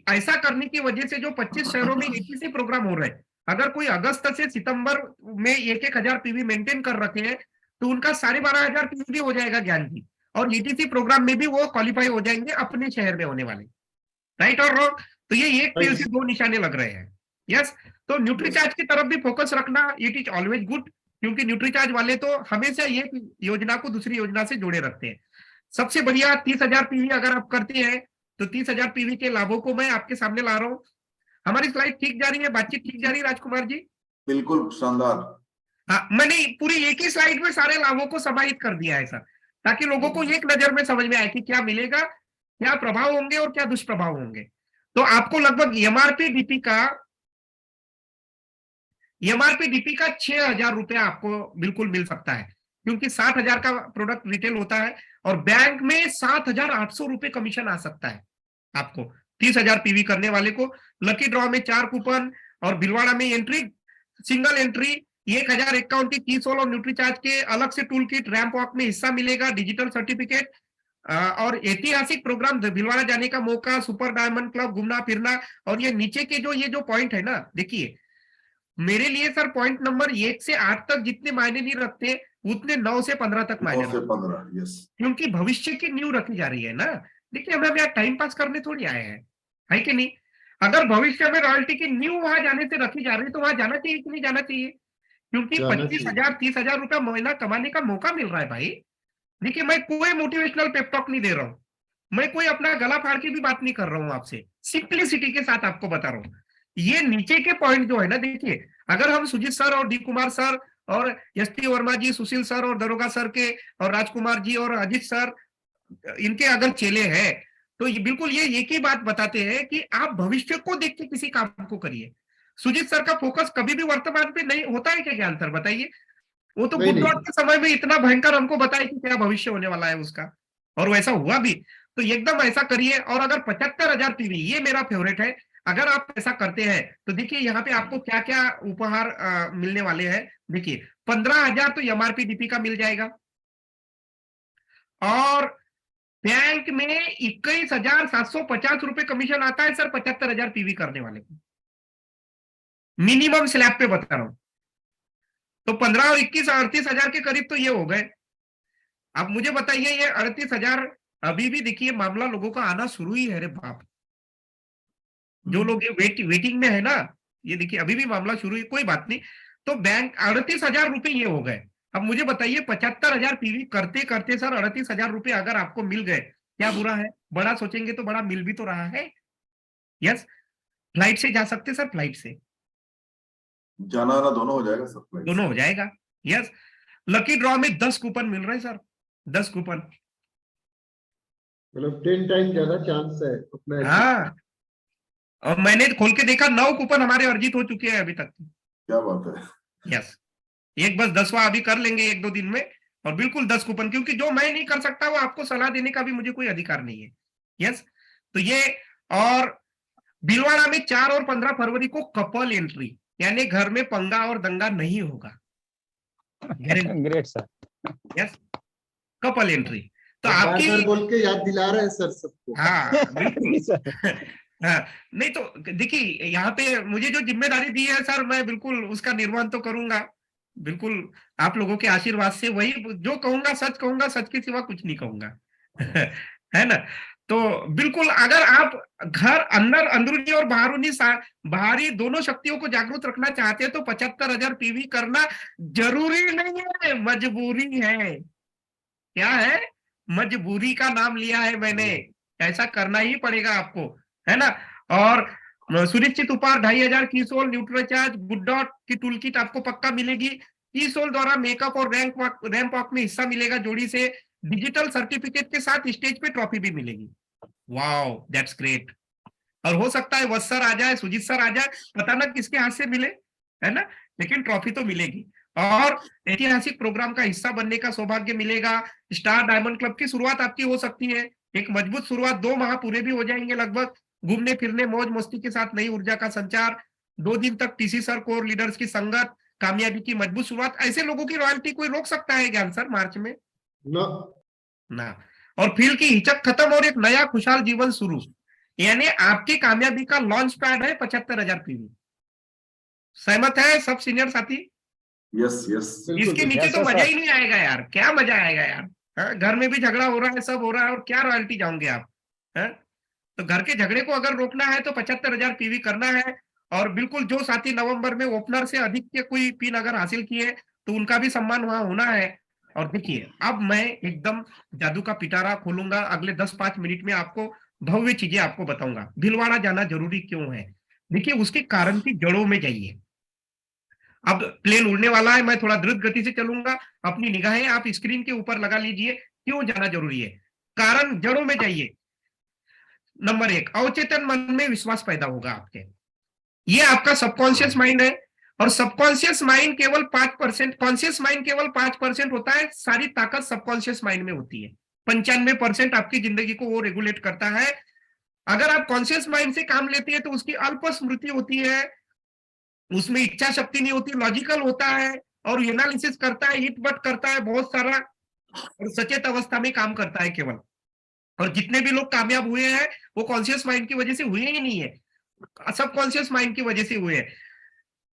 ऐसा करने की वजह से जो 25 शहरों में ETC प्रोग्राम हो रहे हैं, अगर कोई अगस्त से सितंबर में 1,000 पीवी मेंटेन कर रखे हैं तो उनका 12,500 पीवी भी हो जाएगा ज्ञान की, और ETC प्रोग्राम में भी वो क्वालिफाई हो जाएंगे अपने शहर में होने वाले। राइट और रॉन्ग, तो ये एक तीर से 2 निशाने लग रहे हैं। यस, तो न्यूट्रीचार्ज की तरफ भी फोकस रखना, इट इज ऑलवेज गुड, क्योंकि न्यूट्रीचार्ज वाले तो हमेशा एक योजना को दूसरी योजना से जोड़े रखते हैं। सबसे बढ़िया 30,000 पीवी अगर आप करते हैं तो 30,000 पीवी के लाभों को मैं आपके सामने ला रहा हूँ। हमारी स्लाइड ठीक जा रही है, बातचीत ठीक जा रही है राजकुमार जी? बिल्कुल शानदार। हाँ, मैंने पूरी एक ही स्लाइड में सारे लाभों को समाहित कर दिया है सर, ताकि लोगों को एक नजर में समझ में आए कि क्या मिलेगा, क्या प्रभाव होंगे और क्या दुष्प्रभाव होंगे। तो आपको लगभग एमआरपी डीपी का 6,000 रुपया आपको बिल्कुल मिल सकता है, क्योंकि 60,000 का प्रोडक्ट रिटेल होता है, और बैंक में 7,800 रुपए कमीशन आ सकता है आपको 30,000 पीवी करने वाले को। लकी ड्रॉ में 4 कूपन और भीलवाड़ा में एंट्री, सिंगल एंट्री 1,051 की 30 और न्यूट्रीचार्ज के अलग से टूल किट, रैंप वॉक में हिस्सा मिलेगा, डिजिटल सर्टिफिकेट और ऐतिहासिक प्रोग्राम, भीलवाड़ा जाने का मौका, सुपर डायमंड क्लब, घूमना फिरना। और ये नीचे के ये जो पॉइंट है ना, देखिए मेरे लिए सर पॉइंट नंबर 1 से 8 तक जितने मायने नहीं रखते, उतने 9 से 15 तक मायने 9 से 15, यस, क्योंकि भविष्य की न्यू रखी जा रही है ना। देखिए हम यहाँ टाइम पास करने थोड़ी आए हैं, है कि नहीं। अगर भविष्य में रॉयल्टी की न्यू वहां जाने से रखी जा रही है तो वहां जाना चाहिए कि नहीं जाना चाहिए, क्योंकि 25,000 30,000 रुपया महीना कमाने का मौका मिल रहा है भाई। देखिए मैं कोई मोटिवेशनल पेपटॉक नहीं दे रहा हूं, मैं कोई अपना गला फाड़ के भी बात नहीं कर रहा हूं आपसे, सिंपलिसिटी के साथ आपको बता रहा हूं ये नीचे के पॉइंट जो है ना, देखिए अगर हम सुजीत सर और डी कुमार सर और एस.टी. वर्मा जी, सुशील सर और दरोगा सर के और राजकुमार जी और अजित सर इनके अगर चेले हैं, तो ये बिल्कुल ये एक ही बात बताते हैं कि आप भविष्य को देख के किसी काम को करिए। सुजीत सर का फोकस कभी भी वर्तमान पे नहीं होता है क्या ज्ञान सर, बताइए? वो तो नहीं, बुद्ध नहीं। के समय में इतना भयंकर हमको बताया कि क्या भविष्य होने वाला है उसका, और वैसा हुआ भी। तो एकदम ऐसा करिए। और अगर 75,000 पीवी, ये मेरा फेवरेट है, अगर आप ऐसा करते हैं तो देखिए यहाँ पे आपको क्या क्या उपहार मिलने वाले हैं। देखिए 15,000 तो एमआरपी डीपी का मिल जाएगा, और बैंक में 21,750 रुपए कमीशन आता है सर 75,000 पीवी करने वाले को, मिनिमम स्लैब पे बता रहा हूं। तो 15 और 21 38,000 के करीब तो ये हो गए। अब मुझे बताइए ये 38,000, अभी भी देखिए मामला लोगों का आना शुरू ही है रे बाप। जो लोग ये वेटिंग में है ना, ये देखिए अभी भी मामला शुरू है, कोई बात नहीं। तो बैंक 38,000 रुपए ये हो गए। अब मुझे बताइए 75,000 पीवी करते करते सर 38,000 रुपए अगर आपको मिल गए, क्या बुरा है? बड़ा सोचेंगे तो बड़ा मिल भी तो रहा है। यस, फ्लाइट से जा सकते सर, फ्लाइट से जाना आना दोनों हो जाएगा सब। दोनों हो जाएगा। यस, लकी ड्रॉ में 10 कूपन मिल रहे हैं सर, 10 कूपन। मतलब 10 टाइम ज्यादा चांस है अपना। हाँ, और मैंने खोल के देखा 9 कूपन हमारे अर्जित हो चुके हैं अभी तक। क्या बात है। यस, एक बस 10वां अभी कर लेंगे 1-2 दिन में, और बिल्कुल 10 कूपन, क्योंकि जो मैं नहीं कर सकता वो आपको सलाह देने का भी मुझे कोई अधिकार नहीं है। यस, तो ये, और भीलवाड़ा में 4 और 15 फरवरी को कपल एंट्री, यानी घर में पंगा और दंगा नहीं होगा। Great sir. Yes, couple entry. तो बार आपकी, बार बोल के याद दिला रहे हैं सर सबको। हाँ बिल्कुल सर। हाँ, नहीं तो देखिए यहाँ पे मुझे जो जिम्मेदारी दी है सर, मैं बिल्कुल उसका निर्वहन तो करूंगा, बिल्कुल आप लोगों के आशीर्वाद से। वही जो कहूंगा सच के सिवा कुछ नहीं कहूंगा है ना? तो बिल्कुल अगर आप घर अंदर अंदरूनी और बाहरी दोनों शक्तियों को जागरूक रखना चाहते हैं तो 75,000 पीवी करना जरूरी नहीं है, मजबूरी है। क्या है? मजबूरी का नाम लिया है मैंने, ऐसा करना ही पड़ेगा आपको, है ना? और सुनिश्चित उपहार 2,500 कीसोल, न्यूट्रोचार्ज, गुड डॉट की टूल किट आपको पक्का मिलेगी। कीसोल द्वारा मेकअप और रैंप वॉक में हिस्सा मिलेगा जोड़ी से, डिजिटल सर्टिफिकेट के साथ स्टेज पे ट्रॉफी भी मिलेगी। Wow, that's great. और हो सकता है वत्स सर आ जाए, सुजीत सर आ जाए, पता ना किसके हाथ से मिले, है ना? लेकिन ट्रॉफी तो मिलेगी, और ऐतिहासिक प्रोग्राम का हिस्सा बनने का सौभाग्य मिलेगा। स्टार डायमंड क्लब की शुरुआत आपकी हो सकती है, एक मजबूत शुरुआत, 2 माह पूरे भी हो जाएंगे लगभग, घूमने फिरने मौज मस्ती के साथ नई ऊर्जा का संचार, 2 दिन तक टीसी सर कोर लीडर्स की संगत, कामयाबी की मजबूत शुरुआत। ऐसे लोगों की रॉयल्टी कोई रोक सकता है ज्ञान सर मार्च में? नो, ना। और फील की हिचक खत्म और एक नया खुशहाल जीवन शुरू, यानी आपकी कामयाबी का लॉन्च पैड है 75,000 पीवी। सहमत है सब सीनियर साथी? Yes yes. इसके नीचे Yes, तो yes, मजा sir. ही नहीं आएगा यार, क्या मजा आएगा यार? हाँ, घर में भी झगड़ा हो रहा है, सब हो रहा है, और क्या रॉयल्टी जाओगे आप? है? तो घर के झगड़े को अगर रोकना है तो 75,000 पीवी करना है। और बिल्कुल जो साथी नवंबर में ओपनर से अधिक के कोई पिन अगर हासिल किए तो उनका भी सम्मान वहां होना है। और देखिए अब मैं एकदम जादू का पिटारा खोलूंगा, अगले 10-5 मिनट में आपको भव्य चीजें आपको बताऊंगा। भीलवाड़ा जाना जरूरी क्यों है, देखिए उसके कारण की जड़ों में जाइए। अब प्लेन उड़ने वाला है, मैं थोड़ा द्रुत गति से चलूंगा, अपनी निगाहें आप स्क्रीन के ऊपर लगा लीजिए। क्यों जाना जरूरी है, कारण जड़ों में जाइए। नंबर 1, अवचेतन मन में विश्वास पैदा होगा आपके, ये आपका सबकॉन्शियस माइंड है, और सबकॉन्शियस माइंड केवल 5%, कॉन्शियस माइंड केवल 5% होता है, सारी ताकत सबकॉन्शियस माइंड में होती है। 95% आपकी जिंदगी को वो रेगुलेट करता है। अगर आप कॉन्शियस माइंड से काम लेती है तो उसकी अल्प स्मृति होती है, उसमें इच्छा शक्ति नहीं होती, लॉजिकल होता है और एनालिसिस करता है, इट बट करता है बहुत सारा, और सचेत अवस्था में काम करता है केवल। और जितने भी लोग कामयाब हुए हैं वो कॉन्शियस माइंड की वजह से हुए ही नहीं है, सबकॉन्शियस माइंड की वजह से हुए हैं।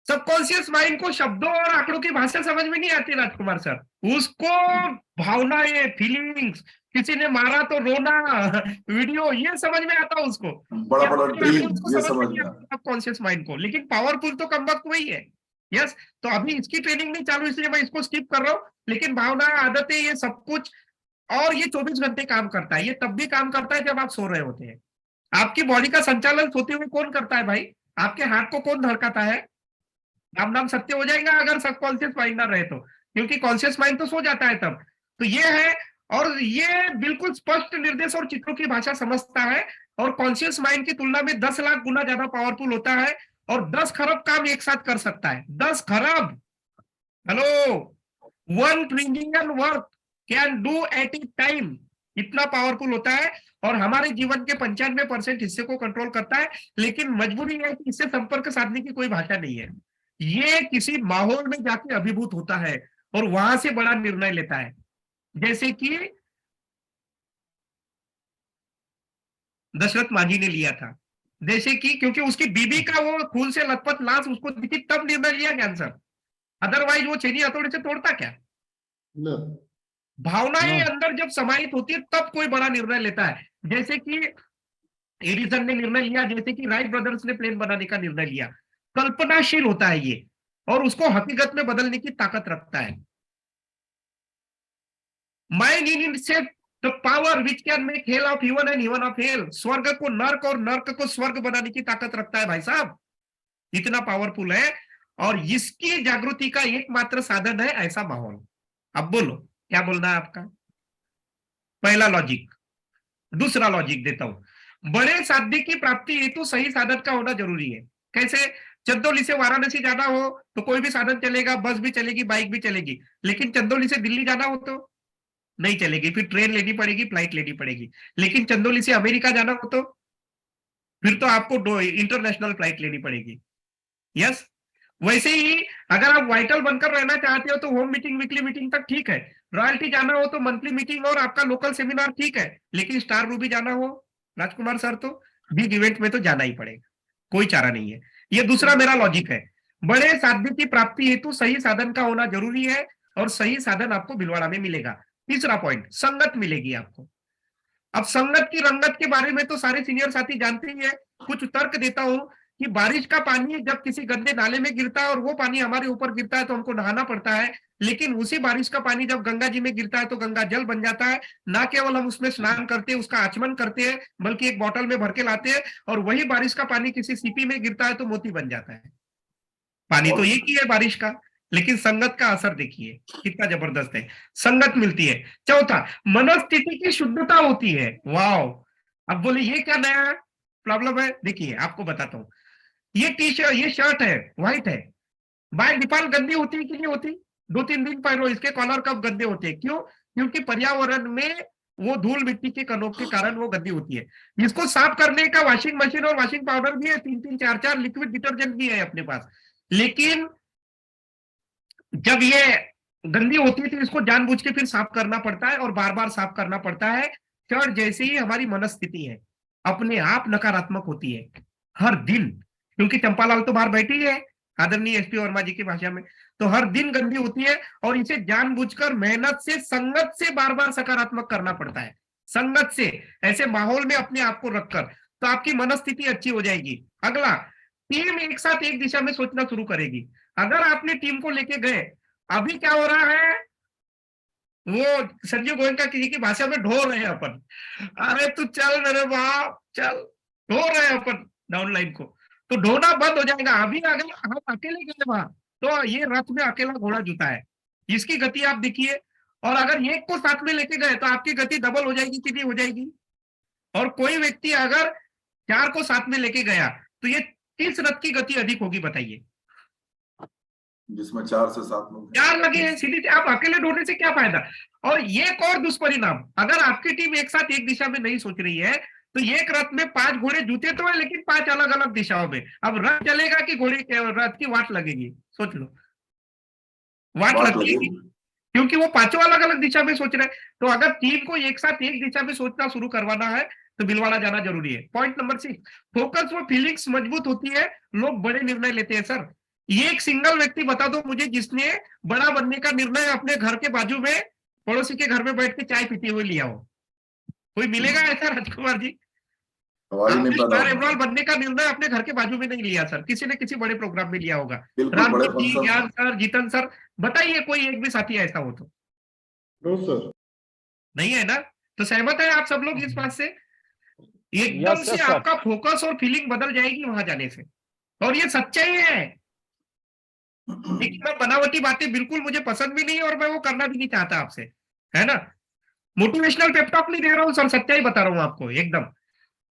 सबकॉन्शियस माइंड को शब्दों और आंकड़ों की भाषा समझ में नहीं आती राजकुमार सर, उसको भावनाएं, फीलिंग्स, किसी ने मारा तो रोना, वीडियो, ये समझ में आता है उसको, बड़ा बड़ा ड्रीम, उसको ये समझ समझ में में नहीं आता सबकॉन्शियस माइंड को, लेकिन पावरफुल तो कम वक्त वही है। यस, तो अभी इसकी ट्रेनिंग नहीं चालू इसलिए मैं इसको स्किप कर रहा हूँ, लेकिन भावना, आदतें, ये सब कुछ, और ये 24 घंटे काम करता है। ये तब भी काम करता है जब आप सो रहे होते हैं। आपकी बॉडी का संचालन सोते हुए कौन करता है भाई? आपके हार्ट को कौन धड़काता है? नाम नाम सत्य हो जाएगा अगर सब कॉन्शियस माइंड ना रहे तो, क्योंकि कॉन्शियस माइंड तो सो जाता है तब। तो ये है, और ये बिल्कुल स्पष्ट निर्देश और चित्रों की भाषा समझता है, और कॉन्शियस माइंड की तुलना में 10 लाख गुना ज्यादा पावरफुल होता है, और 10 खरब काम एक साथ कर सकता है। 10 खरब, hello, 1 trillion work can do at A time, इतना पावरफुल होता है, और हमारे जीवन के 95% हिस्से को कंट्रोल करता है। लेकिन मजबूरी है कि इससे संपर्क साधने की कोई भाषा नहीं है। ये किसी माहौल में जाके अभिभूत होता है और वहां से बड़ा निर्णय लेता है, जैसे कि दशरथ मांझी ने लिया था। जैसे कि क्योंकि उसकी बीबी का वो खून से लथपथ लाश उसको दिखी, तब निर्णय लिया ज्ञान सर, अदरवाइज वो छेनी हथौड़े से तोड़ता क्या? न भावनाएं हाँ। अंदर जब समाहित होती है तब कोई बड़ा निर्णय लेता है। जैसे कि एडिसन ने निर्णय लिया, जैसे कि राइट ब्रदर्स ने प्लेन बनाने का निर्णय लिया। कल्पनाशील होता है ये, और उसको हकीकत में बदलने की ताकत रखता है। Mind in itself the power which can make hell of heaven and heaven of hell, स्वर्ग को नर्क और नर्क को स्वर्ग बनाने की ताकत रखता है भाई साहब, इतना पावरफुल है। और इसकी जागृति का एकमात्र साधन है ऐसा माहौल। अब बोलो क्या बोलना है आपका? पहला लॉजिक। दूसरा लॉजिक देता हूं, बड़े साध्य की प्राप्ति हेतु सही साधन का होना जरूरी है। कैसे? चंदौली से वाराणसी जाना हो तो कोई भी साधन चलेगा, बस भी चलेगी, बाइक भी चलेगी। लेकिन चंदौली से दिल्ली जाना हो तो नहीं चलेगी, फिर ट्रेन लेनी पड़ेगी, फ्लाइट लेनी पड़ेगी। लेकिन चंदौली से अमेरिका जाना हो तो फिर तो आपको इंटरनेशनल फ्लाइट लेनी पड़ेगी। यस, वैसे ही अगर आप वाइटल बनकर रहना चाहते हो तो होम मीटिंग, वीकली मीटिंग तक ठीक है। रॉयल्टी जाना हो तो मंथली मीटिंग और आपका लोकल सेमिनार ठीक है। लेकिन स्टार रूबी जाना हो राजकुमार सर तो बिग इवेंट में तो जाना ही पड़ेगा, कोई चारा नहीं है। ये दूसरा मेरा लॉजिक है। बड़े साध्य की प्राप्ति हेतु सही साधन का होना जरूरी है, और सही साधन आपको भिलवाड़ा में मिलेगा। तीसरा पॉइंट, संगत मिलेगी आपको। अब संगत की रंगत के बारे में तो सारे सीनियर साथी जानते ही है। कुछ तर्क देता हूं कि बारिश का पानी जब किसी गंदे नाले में गिरता है और वो पानी हमारे ऊपर गिरता है तो हमको नहाना पड़ता है। लेकिन उसी बारिश का पानी जब गंगा जी में गिरता है तो गंगा जल बन जाता है। ना केवल हम उसमें स्नान करते हैं, उसका आचमन करते हैं, बल्कि एक बोतल में भर के लाते हैं। और वही बारिश का पानी किसी सीपी में गिरता है तो मोती बन जाता है। पानी तो एक ही है बारिश का, लेकिन संगत का असर देखिए कितना जबरदस्त है। संगत मिलती है। चौथा, मनस्थिति की शुद्धता होती है। वाओ, अब बोले ये क्या नया प्रॉब्लम है? देखिए आपको बताता हूँ। ये टी शर्ट, ये शर्ट है, व्हाइट है, बाय डिफॉल्ट गंदी होती है कि नहीं होती? 2-3 दिन पहनो, इसके कॉलर कब गंदे होते हैं? क्यों? क्योंकि पर्यावरण में वो धूल मिट्टी के कणों के कारण वो गंदी होती है। इसको साफ करने का वॉशिंग मशीन और वॉशिंग पाउडर भी है, 3-3, 4-4 लिक्विड डिटर्जेंट भी है अपने पास। लेकिन जब ये गंदी होती है तो इसको जानबूझ के फिर साफ करना पड़ता है और बार बार साफ करना पड़ता है। शर्ट जैसे ही हमारी मनस्थिति है अपने आप नकारात्मक होती है हर दिन, क्योंकि चंपालाल तो बाहर बैठी है, आदरणीय एसपी वर्मा जी की भाषा में, तो हर दिन गंदी होती है। और इसे जानबूझकर मेहनत से, संगत से बार बार सकारात्मक करना पड़ता है। संगत से, ऐसे माहौल में अपने आप को रखकर, तो आपकी मनस्थिति अच्छी हो जाएगी। अगला, टीम एक साथ एक दिशा में सोचना शुरू करेगी। अगर आपने टीम को लेके गए, अभी क्या हो रहा है, वो संजीव गोयनका किसी की भाषा में ढो रहे हैं अपन, अरे तू चल मेरे बाप चल, ढो रहे हैं अपन डाउनलाइन को, तो ढोना बंद हो जाएगा। अभी अगर हम अकेले गए वहां तो ये रथ में अकेला घोड़ा जुता है, इसकी गति आप देखिए। और अगर एक को साथ में लेके गए तो आपकी गति डबल हो जाएगी, कितनी हो जाएगी? और कोई व्यक्ति अगर 4 को साथ में लेके गया तो ये 30 रथ की गति अधिक होगी, बताइए। जिसमें 4 से 7 लोग 4 लगे हैं, सीधी आप अकेले ढोने से क्या फायदा? और ये एक और दुष्परिणाम, अगर आपकी टीम एक साथ एक दिशा में नहीं सोच रही है तो एक रथ में 5 घोड़े जूते तो है, लेकिन 5 अलग अलग दिशाओं में। अब रथ चलेगा कि घोड़े रथ की वाट लगेगी? सोच लो, वाट लगेगी, क्योंकि वो 5 अलग अलग दिशा में सोच रहे हैं। तो अगर टीम को एक साथ एक दिशा में सोचना शुरू करवाना है तो भिलवाड़ा जाना जरूरी है। पॉइंट नंबर 6, फोकस व फीलिंग्स मजबूत होती है, लोग बड़े निर्णय लेते हैं। सर ये एक सिंगल व्यक्ति बता दो मुझे जिसने बड़ा बनने का निर्णय अपने घर के बाजू में पड़ोसी के घर में बैठ के चाय पीते हुए लिया हो? कोई मिलेगा ऐसा राजकुमार जी? एमरॉल बनने का निर्णय अपने घर के बाजू में नहीं लिया सर, किसी ने किसी बड़े प्रोग्राम में लिया होगा। रामपुर जी, ज्ञान सर, जीतन सर, बताइए कोई एक भी साथी ऐसा हो तो? नो सर, नहीं है ना? तो सहमत है आप सब लोग इस बात से? एकदम से आपका फोकस और फीलिंग बदल जाएगी वहां जाने से। और ये सच्चाई है। लेकिन बनावटी बातें बिल्कुल मुझे पसंद भी नहीं है और मैं वो करना भी नहीं चाहता आपसे, है ना। मोटिवेशनल पेप टॉक नहीं दे रहा हूँ सर, सच्चाई बता रहा हूँ आपको एकदम।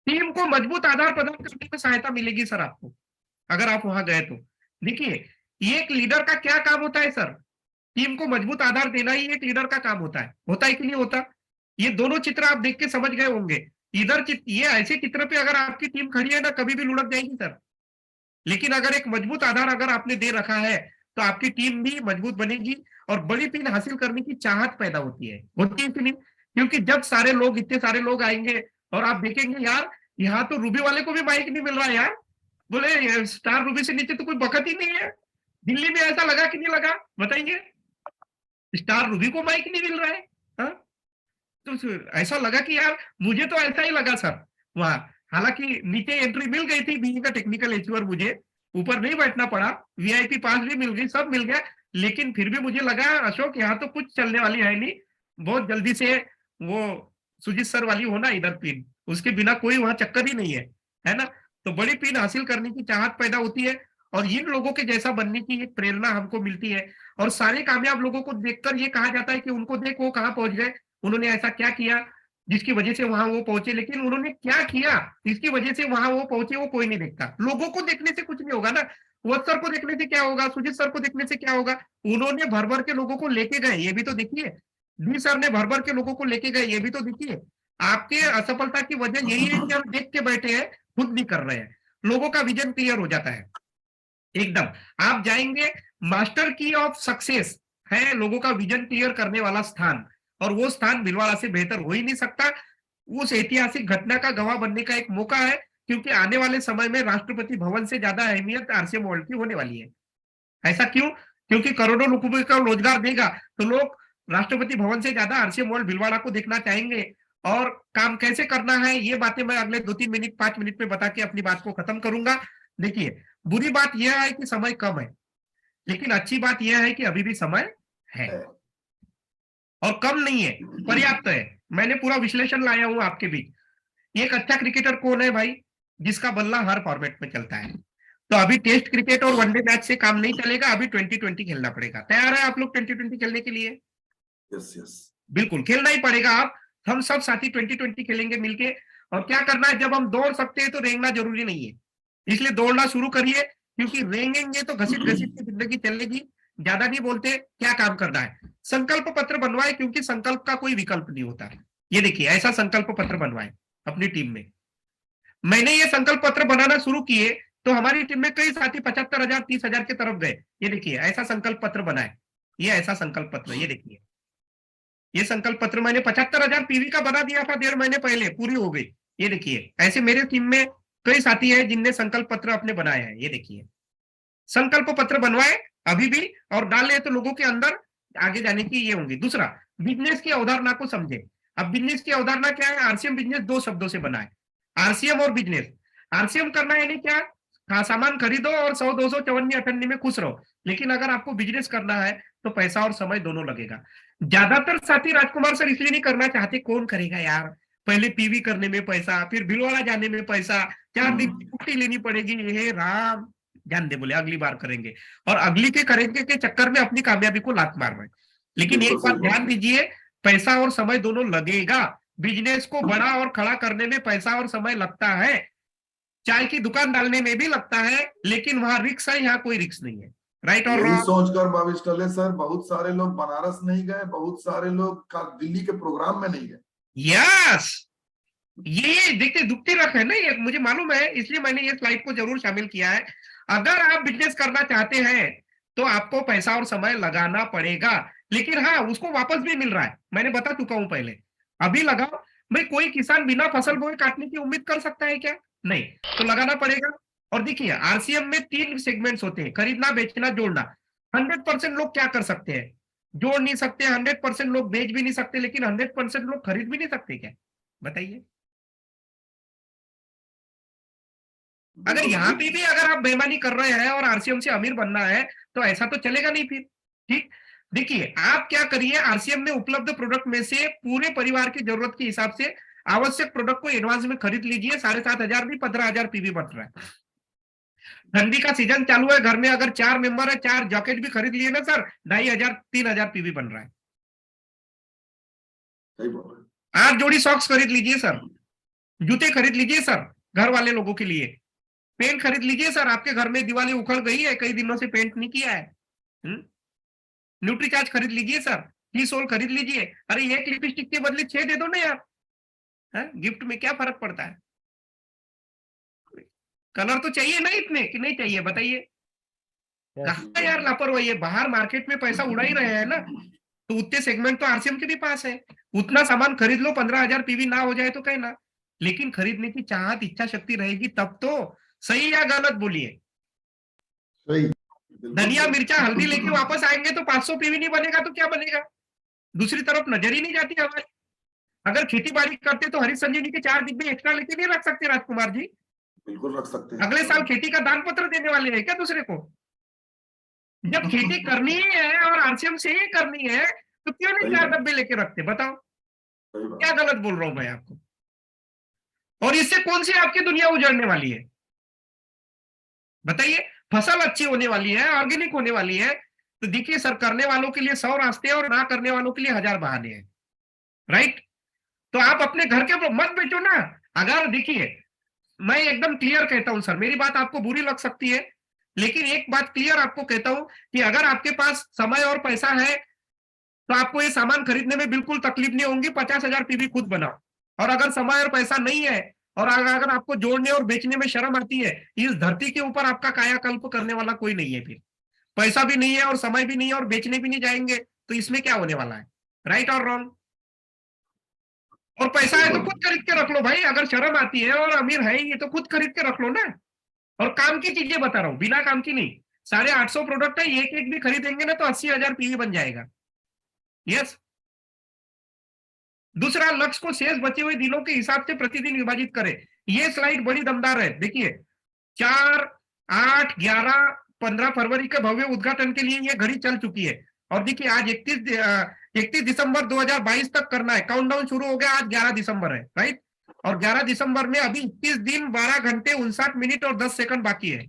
टीम को मजबूत आधार प्रदान करने में सहायता मिलेगी सर आपको, अगर आप वहां गए तो। देखिए, ये एक लीडर का क्या काम होता है सर, टीम को मजबूत आधार देना ही एक लीडर का काम होता है कि नहीं होता। ये दोनों चित्र आप देख के समझ गए होंगे। इधर ये ऐसे चित्र पे अगर आपकी टीम खड़ी है ना, कभी भी लुढ़क जाएगी सर। लेकिन अगर एक मजबूत आधार अगर आपने दे रखा है तो आपकी टीम भी मजबूत बनेगी और बड़ी पिन हासिल करने की चाहत पैदा होती है कि नहीं। क्योंकि जब सारे लोग, इतने सारे लोग आएंगे और आप देखेंगे यार यहाँ तो रूबी वाले को भी माइक नहीं मिल रहा है यार, बोले स्टार रूबी से नीचे तो कोई बखत ही नहीं है। दिल्ली में ऐसा लगा कि नहीं लगा, बताइए। स्टार रूबी को माइक नहीं मिल रहा है, हा? तो ऐसा लगा कि यार, मुझे तो ऐसा ही लगा सर वहां। हालांकि नीचे एंट्री मिल गई थी, बीइंग का टेक्निकल एचयूआर मुझे ऊपर नहीं बैठना पड़ा, वीआईपी पास भी मिल गई, सब मिल गया। लेकिन फिर भी मुझे लगा अशोक यहाँ तो कुछ चलने वाली है नहीं, बहुत जल्दी से वो सुजीत सर वाली होना इधर पिन, उसके बिना कोई वहां चक्कर ही नहीं है ना। तो बड़ी पिन हासिल करने की चाहत पैदा होती है और इन लोगों के जैसा बनने की एक प्रेरणा हमको मिलती है। और सारे कामयाब लोगों को देखकर ये कहा जाता है कि उनको देख वो कहाँ पहुंच गए, उन्होंने ऐसा क्या किया जिसकी वजह से वहां वो पहुंचे। लेकिन उन्होंने क्या किया जिसकी वजह से वहां वो पहुंचे, वो कोई नहीं देखता। लोगों को देखने से कुछ नहीं होगा ना, वत्स सर को देखने से क्या होगा, सुजीत सर को देखने से क्या होगा। उन्होंने भर भर के लोगों को लेके गए, ये भी तो देखिए। डी सर ने भर भर के लोगों को लेके गए, ये भी तो देखिए। आपके असफलता की वजह यही है कि हम देख के बैठे हैं, खुद नहीं कर रहे हैं। लोगों का विजन क्लियर हो जाता है एकदम। आप जाएंगे, मास्टर की ऑफ सक्सेस है लोगों का विजन क्लियर करने वाला स्थान, और वो स्थान भीलवाड़ा से बेहतर हो ही नहीं सकता। उस ऐतिहासिक घटना का गवाह बनने का एक मौका है, क्योंकि आने वाले समय में राष्ट्रपति भवन से ज्यादा अहमियत आरसीएम मॉल की होने वाली है। ऐसा क्यों? क्योंकि करोड़ों लोगों को रोजगार देगा, तो लोग राष्ट्रपति भवन से ज्यादा आरसीएम मॉल भीलवाड़ा को देखना चाहेंगे। और काम कैसे करना है, ये बातें मैं अगले 2-3 मिनट 5 मिनट में बता के अपनी बात को खत्म करूंगा। देखिए, बुरी बात यह है कि समय कम है, लेकिन अच्छी बात यह है कि अभी भी समय है और कम नहीं है, पर्याप्त है। मैंने पूरा विश्लेषण लाया हूं आपके बीच। एक अच्छा क्रिकेटर कौन है भाई? जिसका बल्ला हर फॉर्मेट में चलता है। तो अभी टेस्ट क्रिकेट और वनडे मैच से काम नहीं चलेगा, अभी 2020 खेलना पड़ेगा। तैयार है आप लोग 2020 खेलने के लिए? यस यस, बिल्कुल खेलना ही पड़ेगा। आप हम सब साथी 2020 खेलेंगे मिलके। और क्या करना है, जब हम दौड़ सकते हैं तो रेंगना जरूरी नहीं है, इसलिए दौड़ना शुरू करिए। क्योंकि रेंगेंगे तो घसीट घसीट के जिंदगी चलेगी। ज्यादा नहीं बोलते, क्या काम करना है, संकल्प पत्र बनवाए, क्योंकि संकल्प का कोई विकल्प नहीं होता। ये देखिए, ऐसा संकल्प पत्र बनवाए अपनी टीम में। मैंने ये संकल्प पत्र बनाना शुरू किए तो हमारी टीम में कई साथी 75,000 30,000 की तरफ गए। ये देखिए, ऐसा संकल्प पत्र बनाए, ये ऐसा संकल्प पत्र, ये देखिए, ये संकल्प पत्र मैंने 75,000 पीवी का बना दिया था 1.5 महीने पहले, पूरी हो गई। ये देखिए, ऐसे मेरे टीम में कई साथी हैं जिनने संकल्प पत्र अपने बनाए हैं। ये देखिए, संकल्प पत्र बनवाए अभी भी और डाले तो लोगों के अंदर आगे जाने की ये होंगी। दूसरा, बिजनेस की अवधारणा को समझे। अब बिजनेस की अवधारणा क्या है? आरसीएम बिजनेस 2 शब्दों से बना है, आरसीएम और बिजनेस। आरसीएम करना यानी क्या? सामान खरीदो और 100 200 54 98 में खुश रहो। लेकिन अगर आपको बिजनेस करना है तो पैसा और समय दोनों लगेगा। ज्यादातर साथी राजकुमार सर इसलिए नहीं करना चाहते, कौन करेगा यार, पहले पीवी करने में पैसा, फिर भीलवाड़ा जाने में पैसा, 4 दिन की छुट्टी लेनी पड़ेगी। हे राम, जान दे, बोले अगली बार करेंगे। और अगली के करेंगे के चक्कर में अपनी कामयाबी को लात मार रहे हैं। लेकिन एक बात ध्यान दीजिए, पैसा और समय दोनों लगेगा। बिजनेस को बड़ा और खड़ा करने में पैसा और समय लगता है, चाय की दुकान डालने में भी लगता है, लेकिन वहां रिक्स है, यहाँ कोई रिक्स नहीं है। राइट और यही रॉन्ग? सोचकर भाविश टले सर, बहुत सारे लोग बनारस नहीं गए, बहुत सारे लोग दिल्ली के प्रोग्राम में नहीं गए। यस, ये देखते दुखती रख है ना, ये मुझे मालूम है, इसलिए मैंने ये स्लाइड को जरूर शामिल किया है। अगर आप बिजनेस करना चाहते हैं तो आपको पैसा और समय लगाना पड़ेगा, लेकिन हाँ, उसको वापस भी मिल रहा है, मैंने बता चुका हूं पहले। अभी लगाओ भाई, कोई किसान बिना फसल बोए काटने की उम्मीद कर सकता है क्या? नहीं, तो लगाना पड़ेगा। और देखिए, आरसीएम में 3 सेगमेंट्स होते हैं, खरीदना, बेचना, जोड़ना। 100% लोग क्या कर सकते हैं? जोड़ नहीं सकते। 100% लोग बेच भी नहीं सकते, लेकिन 100% लोग खरीद भी नहीं सकते क्या? बताइए। अगर यहाँ पे भी अगर आप बेईमानी कर रहे हैं और आरसीएम से अमीर बनना है तो ऐसा तो चलेगा नहीं फिर। ठीक, देखिए, आप क्या करिए, आरसीएम में उपलब्ध प्रोडक्ट में से पूरे परिवार की जरूरत के हिसाब से आवश्यक प्रोडक्ट को एडवांस में खरीद लीजिए। 7,500 भी 15,000 पीवी बन रहा है। ठंडी का सीजन चालू है, घर में अगर 4 मेंबर है, 4 जैकेट भी खरीद लिए ना सर, 2500 3000 पीवी बन रहा है। सही बोल रहे हैं। 8 जोड़ी सॉक्स खरीद लीजिए सर, जूते खरीद लीजिए सर घर वाले लोगों के लिए, पेंट खरीद लीजिए सर, आपके घर में दिवाली उखड़ गई है, कई दिनों से पेंट नहीं किया है, न्यूट्रीचार्ज खरीद लीजिए सर, टी-सोल खरीद लीजिए। अरे एक लिपस्टिक के बदले 6 दे दो ना यार, गिफ्ट में क्या फर्क पड़ता है? कलर तो चाहिए ना इतने कि नहीं चाहिए, बताइए। कहाँ यार लापरवाही है, बाहर मार्केट में पैसा उड़ा ही रहे हैं ना, तो उतने सेगमेंट तो आरसीएम के भी पास है, उतना सामान खरीद लो, 15,000 पीवी ना हो जाए तो कहना, लेकिन खरीदने की चाहत इच्छा शक्ति रहेगी तब तो। सही या गलत बोलिए? सही। धनिया मिर्चा हल्दी लेके वापस आएंगे तो 500 पीवी नहीं बनेगा तो क्या बनेगा? दूसरी तरफ नजर ही नहीं जाती हमारी। अगर खेती बाड़ी करते तो हरी संजीवनी के 4 डिब्बे एक्स्ट्रा लेके नहीं रख सकते राजकुमार जी? बिल्कुल रख सकते हैं। अगले साल खेती का दान पत्र देने वाले हैं क्या दूसरे को? जब खेती करनी ही है और आरसीएम से ही करनी है तो क्यों नहीं 4 डब्बे लेके रखते? बताओ क्या गलत बोल रहा हूं मैं आपको? और इससे कौन सी आपकी दुनिया उजड़ने वाली है बताइए? फसल अच्छी होने वाली है, ऑर्गेनिक होने वाली है, तो देखिए सर, करने वालों के लिए 100 रास्ते और ना करने वालों के लिए 1000 बहाने हैं, राइट? तो आप अपने घर के मत बेचो ना। अगर देखिए, मैं एकदम क्लियर कहता हूं सर, मेरी बात आपको बुरी लग सकती है, लेकिन एक बात क्लियर आपको कहता हूं कि अगर आपके पास समय और पैसा है तो आपको ये सामान खरीदने में बिल्कुल तकलीफ नहीं होगी। 50,000 पीवी खुद बनाओ। और अगर समय और पैसा नहीं है और अगर आपको जोड़ने और बेचने में शर्म आती है, इस धरती के ऊपर आपका कायाकल्प करने वाला कोई नहीं है। फिर पैसा भी नहीं है और समय भी नहीं है और बेचने भी नहीं जाएंगे तो इसमें क्या होने वाला है? राइट और रॉन्ग? और पैसा है तो खुद खरीद के रख लो भाई, अगर शर्म आती है और अमीर है ही तो खुद खरीद के रख लो ना। और काम की चीजें बता रहा हूं, बिना काम की नहीं। 850 प्रोडक्ट है, एक एक भी खरीदेंगे ना तो 80,000 पीवी बन जाएगा। यस। दूसरा, लक्ष्य को शेष बचे हुए दिनों के हिसाब से प्रतिदिन विभाजित करें। ये स्लाइड बड़ी दमदार है, देखिए। 4, 8, 11, 15 फरवरी के भव्य उद्घाटन के लिए ये घड़ी चल चुकी है। और देखिए आज 31 दिसंबर 2022 तक करना है। काउंटडाउन शुरू हो गया, आज 11 दिसंबर है, राइट? और 11 दिसंबर में अभी 21 दिन 12 घंटे 59 मिनट और 10 सेकंड बाकी है।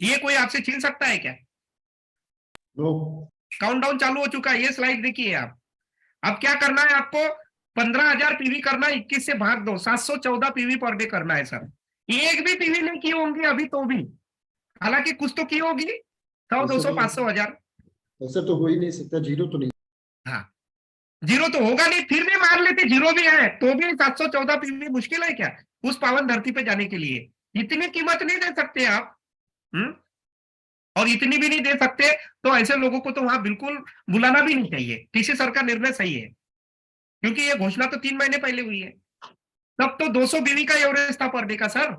ये कोई आपसे छीन सकता है क्या? काउंटडाउन चालू हो चुका है। ये स्लाइड देखिए आप। अब क्या करना है आपको? 15,000 पीवी करना है, 21 से भाग दो, 714 पीवी पर डे करना है सर। एक भी पीवी नहीं की होंगी अभी तो भी, हालांकि कुछ तो की होगी, 100, 200, 500, 1000। ऐसा तो हो ही नहीं सकता, जीरो तो नहीं। हाँ, जीरो तो होगा नहीं, फिर भी मान लेते जीरो भी है तो भी 714 पीवी मुश्किल है क्या उस पावन धरती पे जाने के लिए? इतनी कीमत नहीं दे सकते आप। और इतनी भी नहीं दे सकते तो ऐसे लोगों को तो वहां बिल्कुल बुलाना भी नहीं चाहिए। टीसी सर का निर्णय सही है, क्योंकि ये घोषणा तो 3 महीने पहले हुई है। तब तो 200 बीवी का एवरेज था पर डे का सर।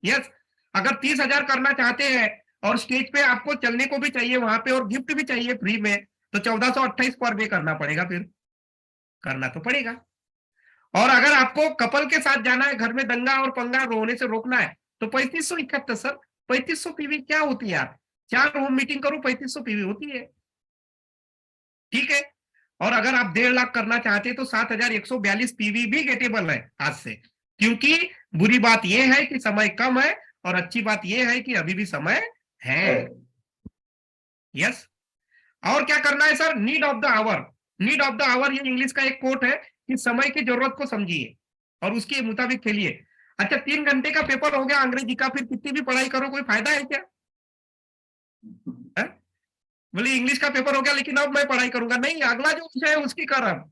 यस, अगर 30,000 करना चाहते हैं और स्टेज पे आपको चलने को भी चाहिए वहां पे और गिफ्ट भी चाहिए फ्री में, तो 1428 पर डे करना पड़ेगा। फिर करना तो पड़ेगा। और अगर आपको कपल के साथ जाना है, घर में दंगा और पंगा होने से रोकना है, तो 3571 सर। 3500 पीवी क्या होती है? आप 4 होम मीटिंग करो, 3500 पीवी होती है, ठीक है? और अगर आप 1.5 लाख करना चाहते हैं तो 7,142 पीवी भी गेटेबल है आज से। क्योंकि बुरी बात यह है कि समय कम है और अच्छी बात यह है कि अभी भी समय है। यस। और क्या करना है sir? Need of the hour. Need of the hour, ये इंग्लिश का एक कोट है कि समय की जरूरत को समझिए और उसके मुताबिक खेलिए। अच्छा, 3 घंटे का पेपर हो गया अंग्रेजी का, फिर कितनी भी पढ़ाई करो कोई फायदा है क्या? बोले इंग्लिश का पेपर हो गया लेकिन अब मैं पढ़ाई करूंगा, नहीं, अगला जो विषय है उसकी कर। अब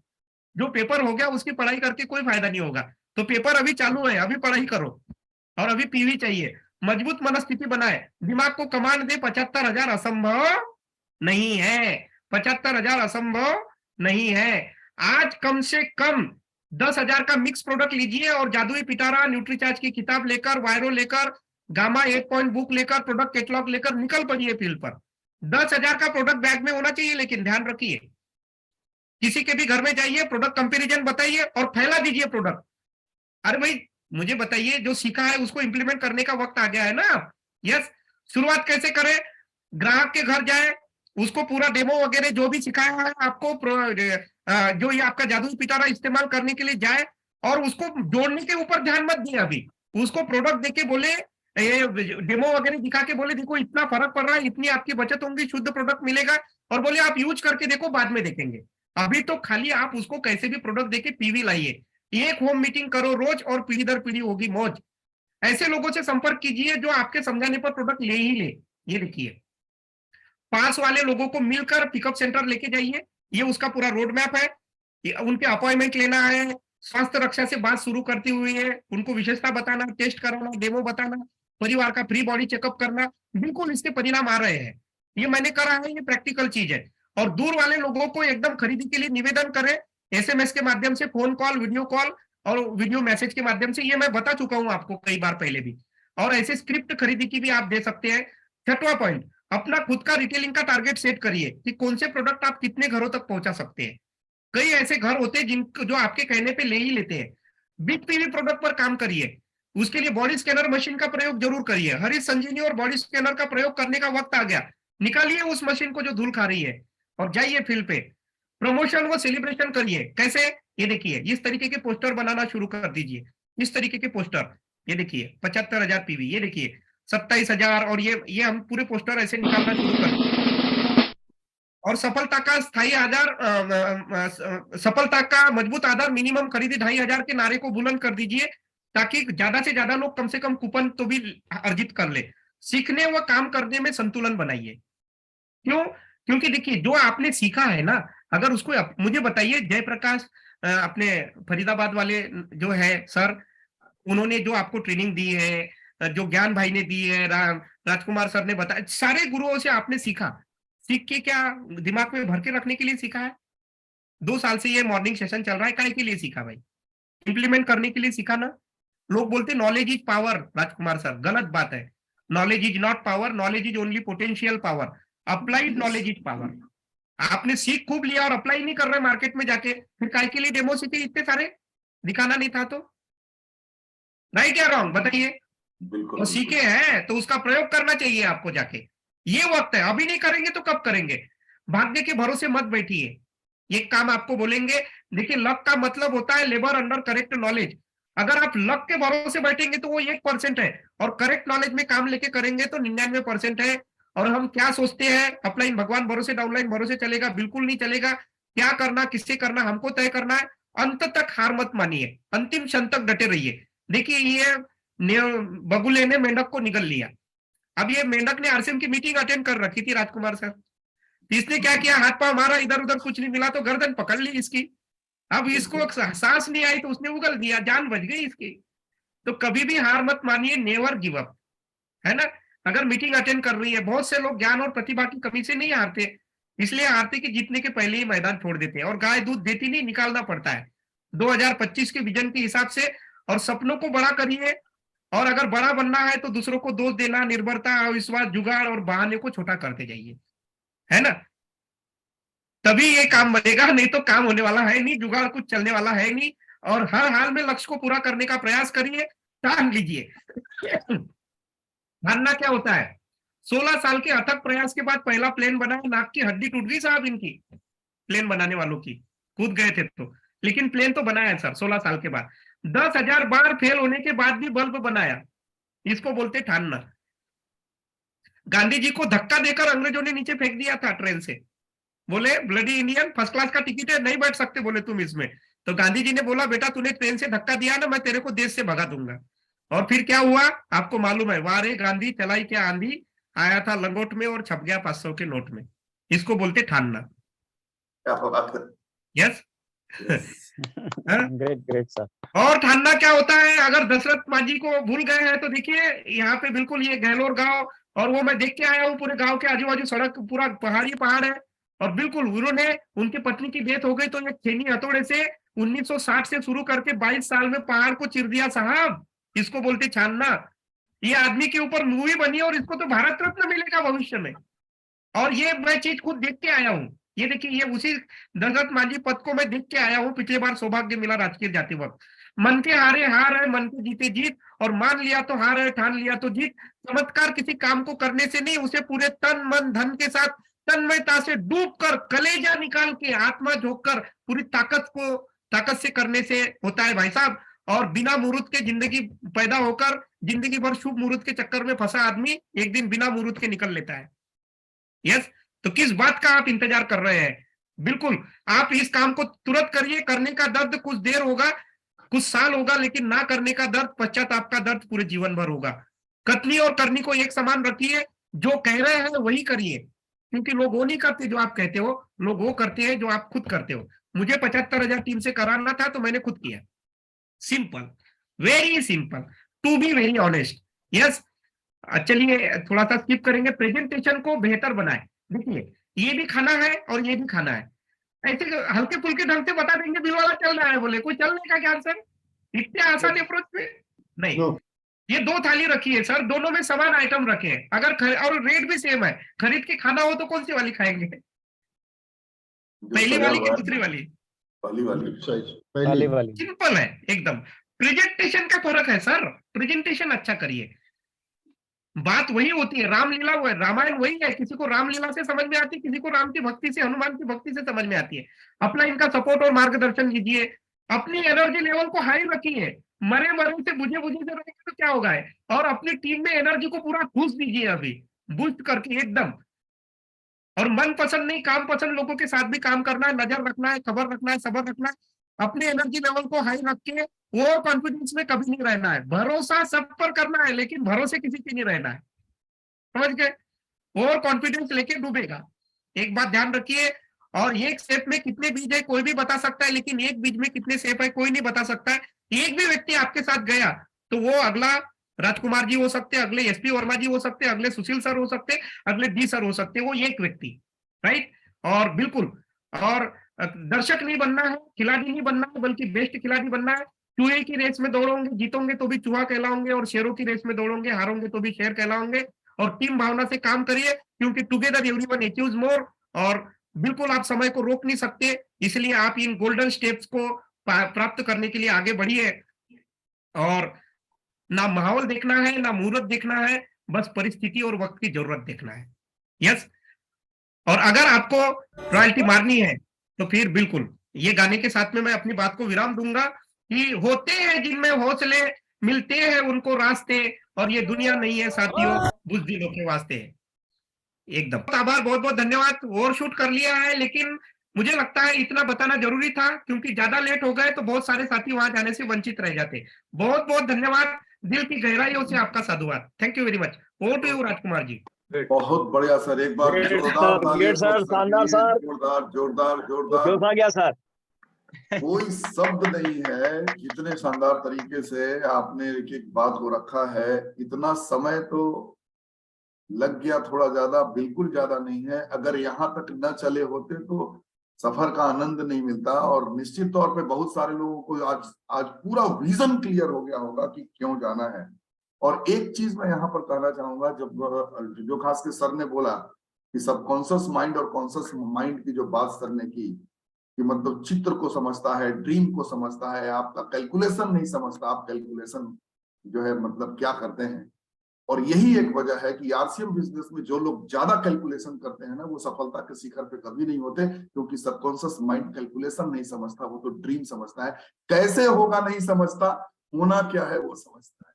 जो पेपर हो गया उसकी पढ़ाई करके कोई फायदा नहीं होगा। तो पेपर अभी चालू है, अभी पढ़ाई करो और अभी पीवी चाहिए। मजबूत मनस्थिति बनाए, दिमाग को कमांड दे। 75,000 असंभव नहीं है, 75,000 असंभव नहीं है। आज कम से कम 10,000 का मिक्स प्रोडक्ट लीजिए और जादुई पिटारा, न्यूट्रीचार्ज की किताब लेकर, वायरो लेकर, गामा 8 पॉइंट बुक लेकर, प्रोडक्ट कैटलॉग लेकर निकल पड़िए फील्ड पर। 10,000 का प्रोडक्ट बैग में होना चाहिए, लेकिन ध्यान रखिए किसी के भी घर में जाइए, प्रोडक्ट कंपैरिजन बताइए और फैला दीजिए प्रोडक्ट। अरे भाई मुझे बताइए, जो सीखा है उसको इंप्लीमेंट करने का वक्त आ गया है ना। यस। शुरुआत कैसे करें? ग्राहक के घर जाए, उसको पूरा डेमो वगैरह जो भी सिखाया है आपको, जो ये आपका जादुई पिटारा इस्तेमाल करने के लिए जाए और उसको जोड़ने के ऊपर ध्यान मत दिए। अभी उसको प्रोडक्ट देके बोले ये डेमो वगैरह दिखा के बोले देखो इतना फर्क पड़ रहा है, इतनी आपकी बचत होगी, शुद्ध प्रोडक्ट मिलेगा, और बोले आप यूज करके देखो, बाद में देखेंगे। अभी तो खाली आप उसको कैसे भी प्रोडक्ट देके पीवी लाइए, एक होम मीटिंग करो रोज और पीढ़ी दर पीढ़ी होगी मौज। ऐसे लोगों से संपर्क कीजिए जो आपके समझाने पर प्रोडक्ट ले ही ले। ये देखिए, पास वाले लोगों को मिलकर पिकअप सेंटर लेके जाइए, ये उसका पूरा रोड मैप है। उनके अपॉइंटमेंट लेना है, स्वास्थ्य रक्षा से बात शुरू करती हुई है, उनको विशेषता बताना, टेस्ट कराना, डेमो बताना, परिवार का फ्री बॉडी चेकअप करना, बिल्कुल इसके परिणाम आ रहे हैं। ये मैंने करा है, ये प्रैक्टिकल चीज है। और दूर वाले लोगों को एकदम खरीदी के लिए निवेदन करें, एसएमएस के माध्यम से, फोन कॉल, वीडियो कॉल और वीडियो मैसेज के माध्यम से। ये मैं बता चुका हूं आपको कई बार पहले भी। और ऐसे स्क्रिप्ट खरीदी की भी आप दे सकते हैं। छठवां पॉइंट, अपना खुद का रिटेलिंग का टारगेट सेट करिए कि कौन से प्रोडक्ट आप कितने घरों तक पहुंचा सकते हैं। कई ऐसे घर होते हैं जिनको जो आपके कहने पे ले ही लेते हैं। बिग पीवी प्रोडक्ट पर काम करिए, उसके लिए बॉडी स्कैनर मशीन का प्रयोग जरूर करिए। हरीश संजीवनी और बॉडी स्कैनर का प्रयोग करने का वक्त आ गया। निकालिए उस मशीन को जो धूल खा रही है और जाइए फील्ड पे। प्रमोशन व सेलिब्रेशन करिए। कैसे? ये देखिए, इस तरीके के पोस्टर बनाना शुरू कर दीजिए। इस तरीके के पोस्टर, ये देखिए 75,000 पीवी, ये देखिए 27,000, और ये हम पूरे पोस्टर ऐसे निकालना शुरू कर। और सफलता का स्थायी आधार, सफलता का मजबूत आधार मिनिमम खरीदी 2,500 के नारे को बुलंद कर दीजिए, ताकि ज्यादा से ज्यादा लोग कम से कम कूपन तो भी अर्जित कर ले। सीखने व काम करने में संतुलन बनाइए। क्यों? क्योंकि देखिए, जो आपने सीखा है ना, अगर उसको मुझे बताइए, जयप्रकाश अपने फरीदाबाद वाले जो है सर, उन्होंने जो आपको ट्रेनिंग दी है, जो ज्ञान भाई ने दी है, राजकुमार सर ने बताया, सारे गुरुओं से आपने सीखा। सीख के क्या दिमाग में भर के रखने के लिए सीखा है? 2 साल से ये मॉर्निंग सेशन चल रहा है, काहे के लिए सीखा भाई? इंप्लीमेंट करने के लिए सीखा ना। लोग बोलते knowledge is power, Rajkumar sir, गलत बात है। Knowledge is not power, knowledge is only potential power. Applied knowledge is power. आपने सीख खूब लिया और अप्लाई नहीं कर रहे मार्केट में जाके, फिर काहे के लिए डेमो सीखे इतने सारे? दिखाना नहीं था तो? राइट या रॉन्ग बताइए? बिल्कुल तो सीखे हैं तो उसका प्रयोग करना चाहिए आपको जाके। ये वक्त है, अभी नहीं करेंगे तो कब करेंगे? भाग्य के भरोसे मत बैठिए। ये काम आपको बोलेंगे, देखिए लक का मतलब होता है लेबर अंडर करेक्ट नॉलेज। अगर आप लक के भरोसे बैठेंगे तो वो 1% है, और करेक्ट नॉलेज में काम लेके करेंगे तो 99% है। और हम क्या सोचते हैं, अपलाइन भगवान भरोसे डाउनलाइन भरोसे चलेगा? बिल्कुल नहीं चलेगा। क्या करना, किससे करना, हमको तय करना है। अंत तक हार मत मानिए, अंतिम क्षण तक डटे रहिए। देखिए, ये बगुले ने मेंढक को निगल लिया। अब ये मेंढक ने आरसीएम की मीटिंग अटेंड कर रखी थी, राजकुमार सर। इसने क्या किया, हाथ पांव मारा, इधर उधर कुछ नहीं मिला तो गर्दन पकड़ ली इसकी। अब इसको सांस नहीं आई तो उसने उगल दिया, जान बच गई इसकी। तो कभी भी हार मत मानिए, नेवर गिव अप, है ना। अगर मीटिंग अटेंड कर रही है, बहुत से लोग ज्ञान और प्रतिभा की कमी से नहीं हारते, इसलिए हारते कि जीतने के पहले ही मैदान छोड़ देते हैं। और गाय दूध देती नहीं, निकालना पड़ता है। 2025 के विजन के हिसाब से और सपनों को बड़ा करिए। और अगर बड़ा बनना है तो दूसरों को दोष देना, निर्भरता, अविश्वास, जुगाड़ और बहाने को छोटा करते जाइए, है ना। तभी ये काम बनेगा, नहीं तो काम होने वाला है नहीं, जुगाड़ कुछ चलने वाला है नहीं। और हर हाल में लक्ष्य को पूरा करने का प्रयास करिए, ठान लीजिए। ठानना क्या होता है? 16 साल के अथक प्रयास के बाद पहला प्लेन बना, नाक की हड्डी टूट गई साहब इनकी, प्लेन बनाने वालों की, कूद गए थे तो, लेकिन प्लेन तो बनाया सर 16 साल के बाद। 10,000 बार फेल होने के बाद भी बल्ब बनाया, इसको बोलते ठानना। गांधी जी को धक्का देकर अंग्रेजों ने नीचे फेंक दिया था ट्रेन से, बोले ब्लडी इंडियन, फर्स्ट क्लास का टिकट है, नहीं बैठ सकते बोले तुम इसमें। तो गांधी जी ने बोला, बेटा तूने ट्रेन से धक्का दिया ना, मैं तेरे को देश से भगा दूंगा। और फिर क्या हुआ आपको मालूम है, वारे गांधी चलाई क्या आंधी, आया था लंगोट में और छप गया 500 के नोट में। इसको बोलते ठानना। क्या बात है। Yes, great great sir. और ठानना क्या होता है? अगर दशरथ मांझी को भूल गए हैं तो देखिए, यहाँ पे बिल्कुल ये गहलोर गांव, और वो मैं देख के आया हूँ, पूरे गांव के आजू बाजू सड़क पूरा पहाड़ी पहाड़ है। और बिल्कुल उन्होंने, उनकी पत्नी की डेथ हो गई तो ये छेनी हथौड़े से 1960 से शुरू करके 22 साल में पहाड़ को चिर दिया साहब। इसको बोलते छानना। ये आदमी के ऊपर मूवी बनी और इसको तो भारत रत्न मिलेगा भविष्य में। और ये मैं चीज खुद देख के आया हूँ। ये देखिए, ये उसी दशरथ मांझी पद को मैं देख के आया हूँ, पिछले बार सौभाग्य मिला राजकीय जाते वक्त। मन के हारे हार है, मन के जीते जीत, और मान लिया तो हार है, ठान लिया तो जीत। चमत्कार किसी काम को करने से नहीं, उसे पूरे तन मन धन के साथ तन्मयता से डूब कर, कलेजा निकाल के, आत्मा झोंक कर, पूरी ताकत से करने से होता है भाई साहब। और बिना मुहूर्त के जिंदगी पैदा होकर जिंदगी भर शुभ मुहूर्त के चक्कर में फंसा आदमी एक दिन बिना मुहूर्त के निकल लेता है। यस, तो किस बात का आप इंतजार कर रहे हैं? बिल्कुल, आप इस काम को तुरंत करिए। करने का दर्द कुछ देर होगा, कुछ साल होगा, लेकिन ना करने का दर्द, पश्चाताप का दर्द पूरे जीवन भर होगा। कथनी और करनी को एक समान रखिए, जो कह रहे हैं वही करिए, क्योंकि लोग वो नहीं करते जो आप कहते हो, लोग वो करते हैं जो आप खुद करते हो। मुझे 75,000 टीम से कराना था तो मैंने खुद किया। Simple, very simple, to be very honest. Yes, चलिए थोड़ा सा स्किप करेंगे। प्रेजेंटेशन को बेहतर बनाए। देखिए, ये भी खाना है और ये भी खाना है, ऐसे हल्के फुल्के ढंग से बता देंगे बिल वाला चल रहा है, बोले कोई चलने का क्या आंसर? इतने आसान अप्रोच पे नहीं। नो ये 2 थाली रखी है सर, दोनों में समान आइटम रखे हैं, अगर और रेट भी सेम है, खरीद के खाना हो तो कौन सी वाली खाएंगे? जो पहली सजा वाली हुआ की है, दूसरी वाली? पहली वाली। साइज वाली पहली वाली सिंपल है एकदम। प्रेजेंटेशन का फर्क है सर, प्रेजेंटेशन अच्छा करिए। बात वही होती है, रामलीला वो है, रामायण वही है, किसी को रामलीला से समझ में आती है, किसी को राम की भक्ति से, हनुमान की भक्ति से समझ में आती है। अपना इनका सपोर्ट और मार्गदर्शन लीजिए, अपनी एनर्जी लेवल को हाई रखिए। मरे मरे से बुझे बुझे से रहेंगे तो क्या होगा है? और अपनी टीम में एनर्जी को पूरा घुस दीजिए, अभी बूस्ट करके एकदम। और मन पसंद नहीं, काम पसंद लोगों के साथ भी काम करना है, नजर रखना है, खबर रखना है, सबर रखना है। अपने एनर्जी लेवल को हाई रख के वो कॉन्फिडेंस में कभी नहीं रहना है। भरोसा सब पर करना है, लेकिन भरोसे किसी पे नहीं रहना है, समझ गए? ओवर कॉन्फिडेंस लेके डूबेगा। एक बात ध्यान रखिए। और एक सेप में कितने बीज है कोई भी बता सकता है, लेकिन एक बीज में कितने सेप है कोई नहीं बता सकता है। एक भी व्यक्ति आपके साथ गया तो वो अगला राजकुमार जी हो सकते हैं, अगले एसपी वर्मा जी हो सकते हैं, अगले सुशील सर हो सकते हैं, अगले डी सर हो सकते हैं, वो एक व्यक्ति, राइट? और बिल्कुल, और दर्शक नहीं बनना है, खिलाड़ी नहीं बनना है, बल्कि बेस्ट खिलाड़ी बनना है। चूहे की रेस में दौड़ोगे, जीतोगे तो भी चूहा कहलाओगे, और शेरों की रेस में दौड़ोगे, हारोगे तो भी शेर कहलाओगे। और टीम भावना से काम करिए, क्योंकि टुगेदर एवरीवन अचीव्स मोर। और बिल्कुल आप समय को रोक नहीं सकते, इसलिए आप इन गोल्डन स्टेप्स को प्राप्त करने के लिए आगे बढ़िए। और ना माहौल देखना है, ना मुहूर्त देखना है, बस परिस्थिति और वक्त की जरूरत देखना है। यस, और अगर आपको रॉयल्टी मारनी है तो फिर बिल्कुल ये गाने के साथ में मैं अपनी बात को विराम दूंगा कि होते हैं जिनमें हौसले, मिलते हैं उनको रास्ते, और ये दुनिया नहीं है साथियों बुज़दिलों के वास्ते। एकदम आभार, बहुत बहुत धन्यवाद। ओवर शूट कर लिया है, लेकिन मुझे लगता है इतना बताना जरूरी था, क्योंकि ज्यादा लेट हो गए तो बहुत सारे साथी वहां जाने से वंचित रह जाते। बहुत बहुत धन्यवाद, दिल की गहराइयों से आपका साधुवाद। Thank you very much. Over to you Rajkumar ji. बहुत बढ़िया सर, एक बार Great जोरदार sir, तालियां great sir, तो शानदार के लिए, सर। जोरदार जोरदार जोरदार। क्यों था गया सर? कोई शब्द नहीं है, जितने शानदार तरीके से आपने एक एक बात को रखा है। इतना समय तो लग गया, थोड़ा ज्यादा, बिल्कुल ज्यादा नहीं है। अगर यहाँ तक न चले होते तो सफर का आनंद नहीं मिलता। और निश्चित तौर पे बहुत सारे लोगों को आज पूरा विजन क्लियर हो गया होगा कि क्यों जाना है। और एक चीज मैं यहाँ पर कहना चाहूंगा, जब जो खास के सर ने बोला कि सबकॉन्शियस माइंड और कॉन्शियस माइंड की जो बात सर ने की, कि मतलब चित्र को समझता है, ड्रीम को समझता है, आपका कैलकुलेशन नहीं समझता, आप कैलकुलेशन जो है मतलब क्या करते हैं। और यही एक वजह है कि आरसीएम बिजनेस में जो लोग ज्यादा कैलकुलेशन करते हैं ना, वो सफलता के शिखर पे कभी नहीं होते, क्योंकि सबकॉन्शियस माइंड कैलकुलेशन नहीं समझता, वो तो ड्रीम समझता है। कैसे होगा नहीं समझता, होना क्या है वो समझता है।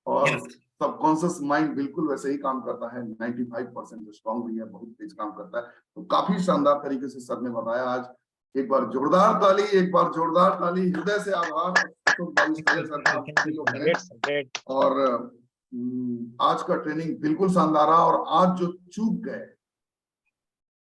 और सबकॉन्शियस माइंड बिल्कुल वैसे ही काम करता है। 95% स्ट्रॉन्ग भी है, बहुत तेज काम करता है। तो काफी शानदार तरीके से सर ने बताया आज। एक बार जोरदार ताली, एक बार जोरदार ताली, हृदय से आभार Great sir, great. और आज का ट्रेनिंग बिल्कुल शानदार रहा। और आज जो चूक गए,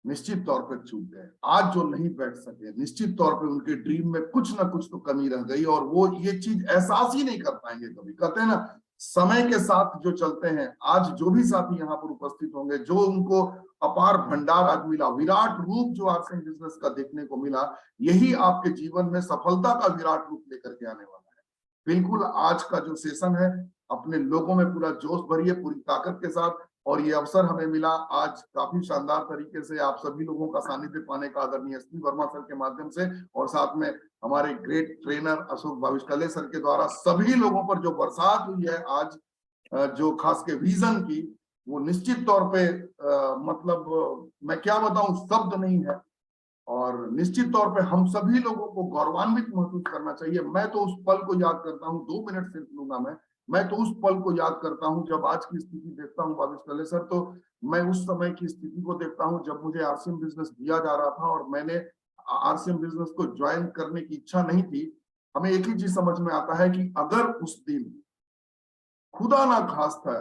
निश्चित तौर पर चूक गए, आज जो नहीं बैठ सके, निश्चित तौर पे उनके ड्रीम में कुछ ना कुछ तो कमी रह गई, और वो ये चीज एहसास ही नहीं कर पाएंगे कभी। कहते हैं ना, समय के साथ जो चलते हैं, आज जो भी साथी यहाँ पर उपस्थित होंगे, जो उनको अपार भंडार आज मिला, विराट रूप जो आरसीएम बिजनेस का देखने को मिला, यही आपके जीवन में सफलता का विराट रूप लेकर के आने वाला है। बिल्कुल आज का जो सेशन है, अपने लोगों में पूरा जोश भरिए, पूरी ताकत के साथ। और ये अवसर हमें मिला आज काफी शानदार तरीके से आप सभी लोगों का सानिध्य पाने का, आदरणीय एसपी वर्मा सर के माध्यम से, और साथ में हमारे ग्रेट ट्रेनर अशोक भाविष्कले सर के द्वारा सभी लोगों पर जो बरसात हुई है आज, जो खास के विजन की, वो निश्चित तौर पे मतलब मैं क्या बताऊं, शब्द नहीं है। और निश्चित तौर पे हम सभी लोगों को गौरवान्वित महसूस करना चाहिए। मैं तो उस पल को याद करता हूँ, 2 मिनट सिर्फ लूंगा मैं तो उस पल को याद करता हूँ जब आज की स्थिति देखता हूँ भावेश टले सर, तो मैं उस समय की स्थिति को देखता हूँ जब मुझे आरसीएम बिजनेस दिया जा रहा था और मैंने आरसीएम बिजनेस को ज्वाइन करने की इच्छा नहीं थी। हमें एक ही चीज समझ में आता है कि अगर उस दिन खुदा ना खास्ता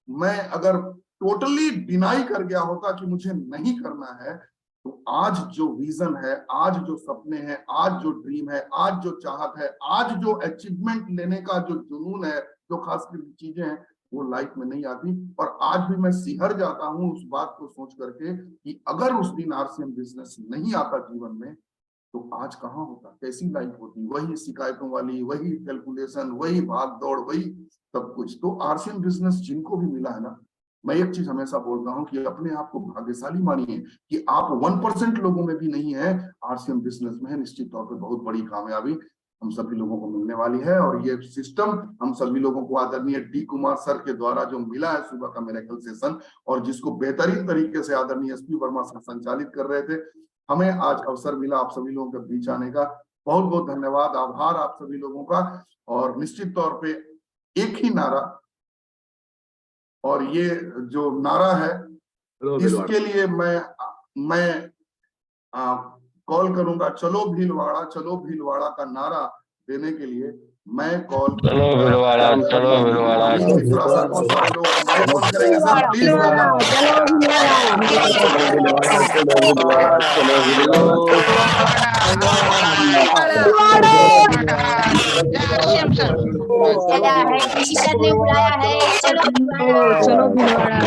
मैं अगर टोटली डिनाई कर गया होता कि मुझे नहीं करना है, तो आज जो विजन है, आज जो सपने हैं, आज जो ड्रीम है, आज जो चाहत है, आज जो अचीवमेंट लेने का जो जुनून है, जो खास कर चीजें हैं, वो लाइफ में नहीं आती। और आज भी मैं सिहर जाता हूं उस बात को सोच करके कि अगर उस दिन आरसीएम बिजनेस नहीं आता जीवन में, तो आज कहाँ होता, कैसी लाइफ होती, वही शिकायतों वाली, वही कैलकुलेशन, वही भाग दौड़, वही सब कुछ। तो आरसीएम बिजनेस जिनको भी मिला है ना, मैं एक चीज हमेशा बोलता हूँ कि अपने आप को भाग्यशाली मानिए कि आप 1% लोगों में भी नहीं है, आरसीएम बिजनेस में है। निश्चित तौर पे बहुत बड़ी कामयाबी हम सभी लोगों को मिलने वाली है और ये सिस्टम हम सभी लोगों को आदरणीय डी कुमार सर के द्वारा जो मिला है सुबह का मिरेकल सेशन, और जिसको बेहतरीन तरीके से आदरणीय एसपी वर्मा सर संचालित कर रहे थे, हमें आज अवसर मिला आप सभी लोगों के बीच आने का। बहुत बहुत धन्यवाद, आभार आप सभी लोगों का। और निश्चित तौर पे एक ही नारा, और ये जो नारा है इसके लिए मैं कॉल करूंगा, चलो भीलवाड़ा का नारा देने के लिए मैं कॉल, चलो भीलवाड़ा, चलो भीलवाड़ा, ने बुलाया है, चलो भीलवाड़ा।